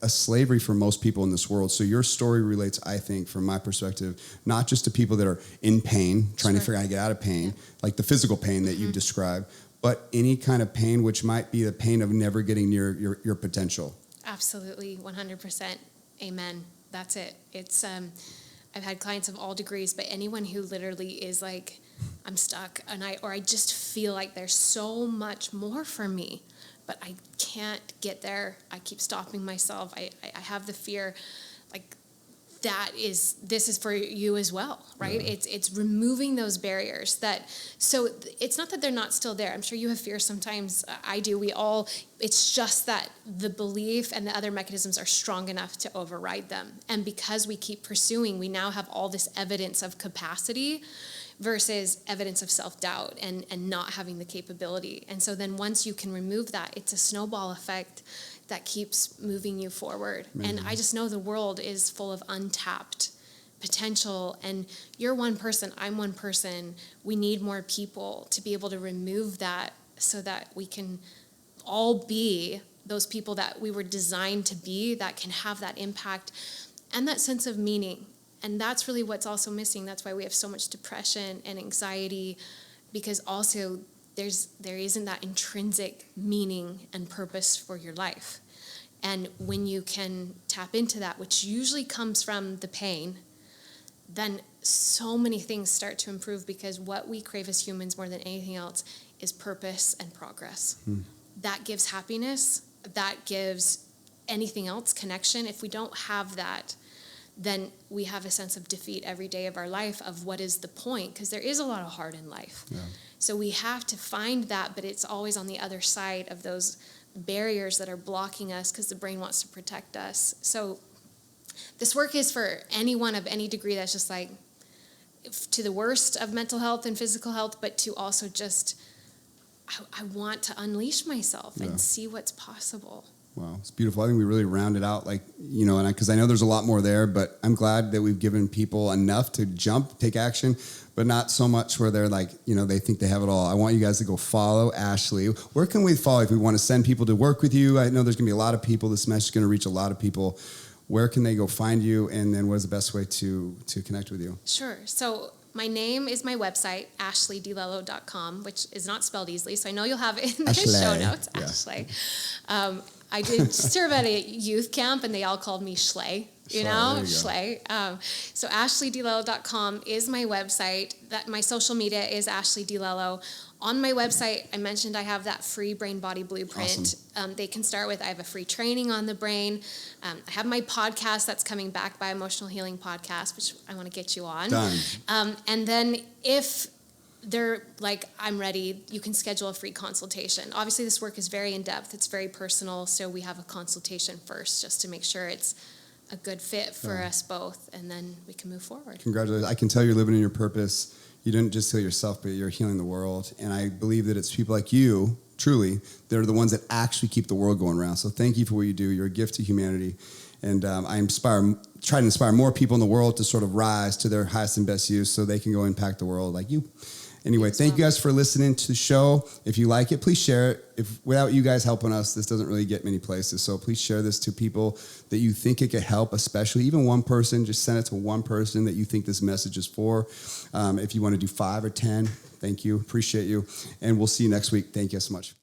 a slavery for most people in this world. So your story relates, I think, from my perspective, not just to people that are in pain, trying to figure out how to get out of pain, like the physical pain that you described, but any kind of pain, which might be the pain of never getting near your potential. Absolutely, 100%. Amen. That's it. It's I've had clients of all degrees, but anyone who literally is like, I'm stuck, and I just feel like there's so much more for me, but I can't get there. I keep stopping myself. I have the fear, like, this is for you as well, right? Yeah. It's removing those barriers so it's not that they're not still there. I'm sure you have fear sometimes. I do. It's just that the belief and the other mechanisms are strong enough to override them. And because we keep pursuing, we now have all this evidence of capacity versus evidence of self-doubt and not having the capability. And so then once you can remove that, it's a snowball effect that keeps moving you forward. Mm-hmm. And I just know the world is full of untapped potential, and you're one person, I'm one person. We need more people to be able to remove that so that we can all be those people that we were designed to be, that can have that impact and that sense of meaning. And that's really what's also missing. That's why we have so much depression and anxiety, because also there isn't that intrinsic meaning and purpose for your life. And when you can tap into that, which usually comes from the pain, then so many things start to improve, because what we crave as humans more than anything else is purpose and progress. That gives happiness. That gives anything else connection. If we don't have that, then we have a sense of defeat every day of our life of what is the point, because there is a lot of hard in life. Yeah. So we have to find that, but it's always on the other side of those barriers that are blocking us, because the brain wants to protect us. So this work is for anyone of any degree that's just like to the worst of mental health and physical health, but to also just, I want to unleash myself and see what's possible. Wow, it's beautiful. I think we really rounded out, and because I know there's a lot more there, but I'm glad that we've given people enough to jump, take action, but not so much where they're like, they think they have it all. I want you guys to go follow Ashleigh. Where can we follow if we want to send people to work with you? I know there's going to be a lot of people. This message is going to reach a lot of people. Where can they go find you? And then what is the best way to connect with you? Sure. So my name is my website, AshleighDiLello.com, which is not spelled easily, so I know you'll have it in the show notes. Yeah. Ashleigh. I did serve at a youth camp, and they all called me Ashleigh. Ashleigh. So AshleighDiLello.com is my website. That my social media is Ashleigh DiLello. On my website, I mentioned I have that free brain body blueprint. Awesome. They can start with, I have a free training on the brain. I have my podcast that's coming back, by Emotional Healing Podcast, which I want to get you on. Done. And then if they're like, I'm ready, you can schedule a free consultation. Obviously, this work is very in-depth. It's very personal. So we have a consultation first just to make sure it's a good fit for us both, and then we can move forward. Congratulations. I can tell you're living in your purpose. You didn't just heal yourself, but you're healing the world. And I believe that it's people like you, truly, that are the ones that actually keep the world going around. So thank you for what you do. You're a gift to humanity. And I try to inspire more people in the world to sort of rise to their highest and best use so they can go impact the world like you. Anyway, thank you guys for listening to the show. If you like it, please share it. Without you guys helping us, this doesn't really get many places. So please share this to people that you think it could help, especially even one person. Just send it to one person that you think this message is for. If you want to do 5 or 10, thank you. Appreciate you. And we'll see you next week. Thank you so much.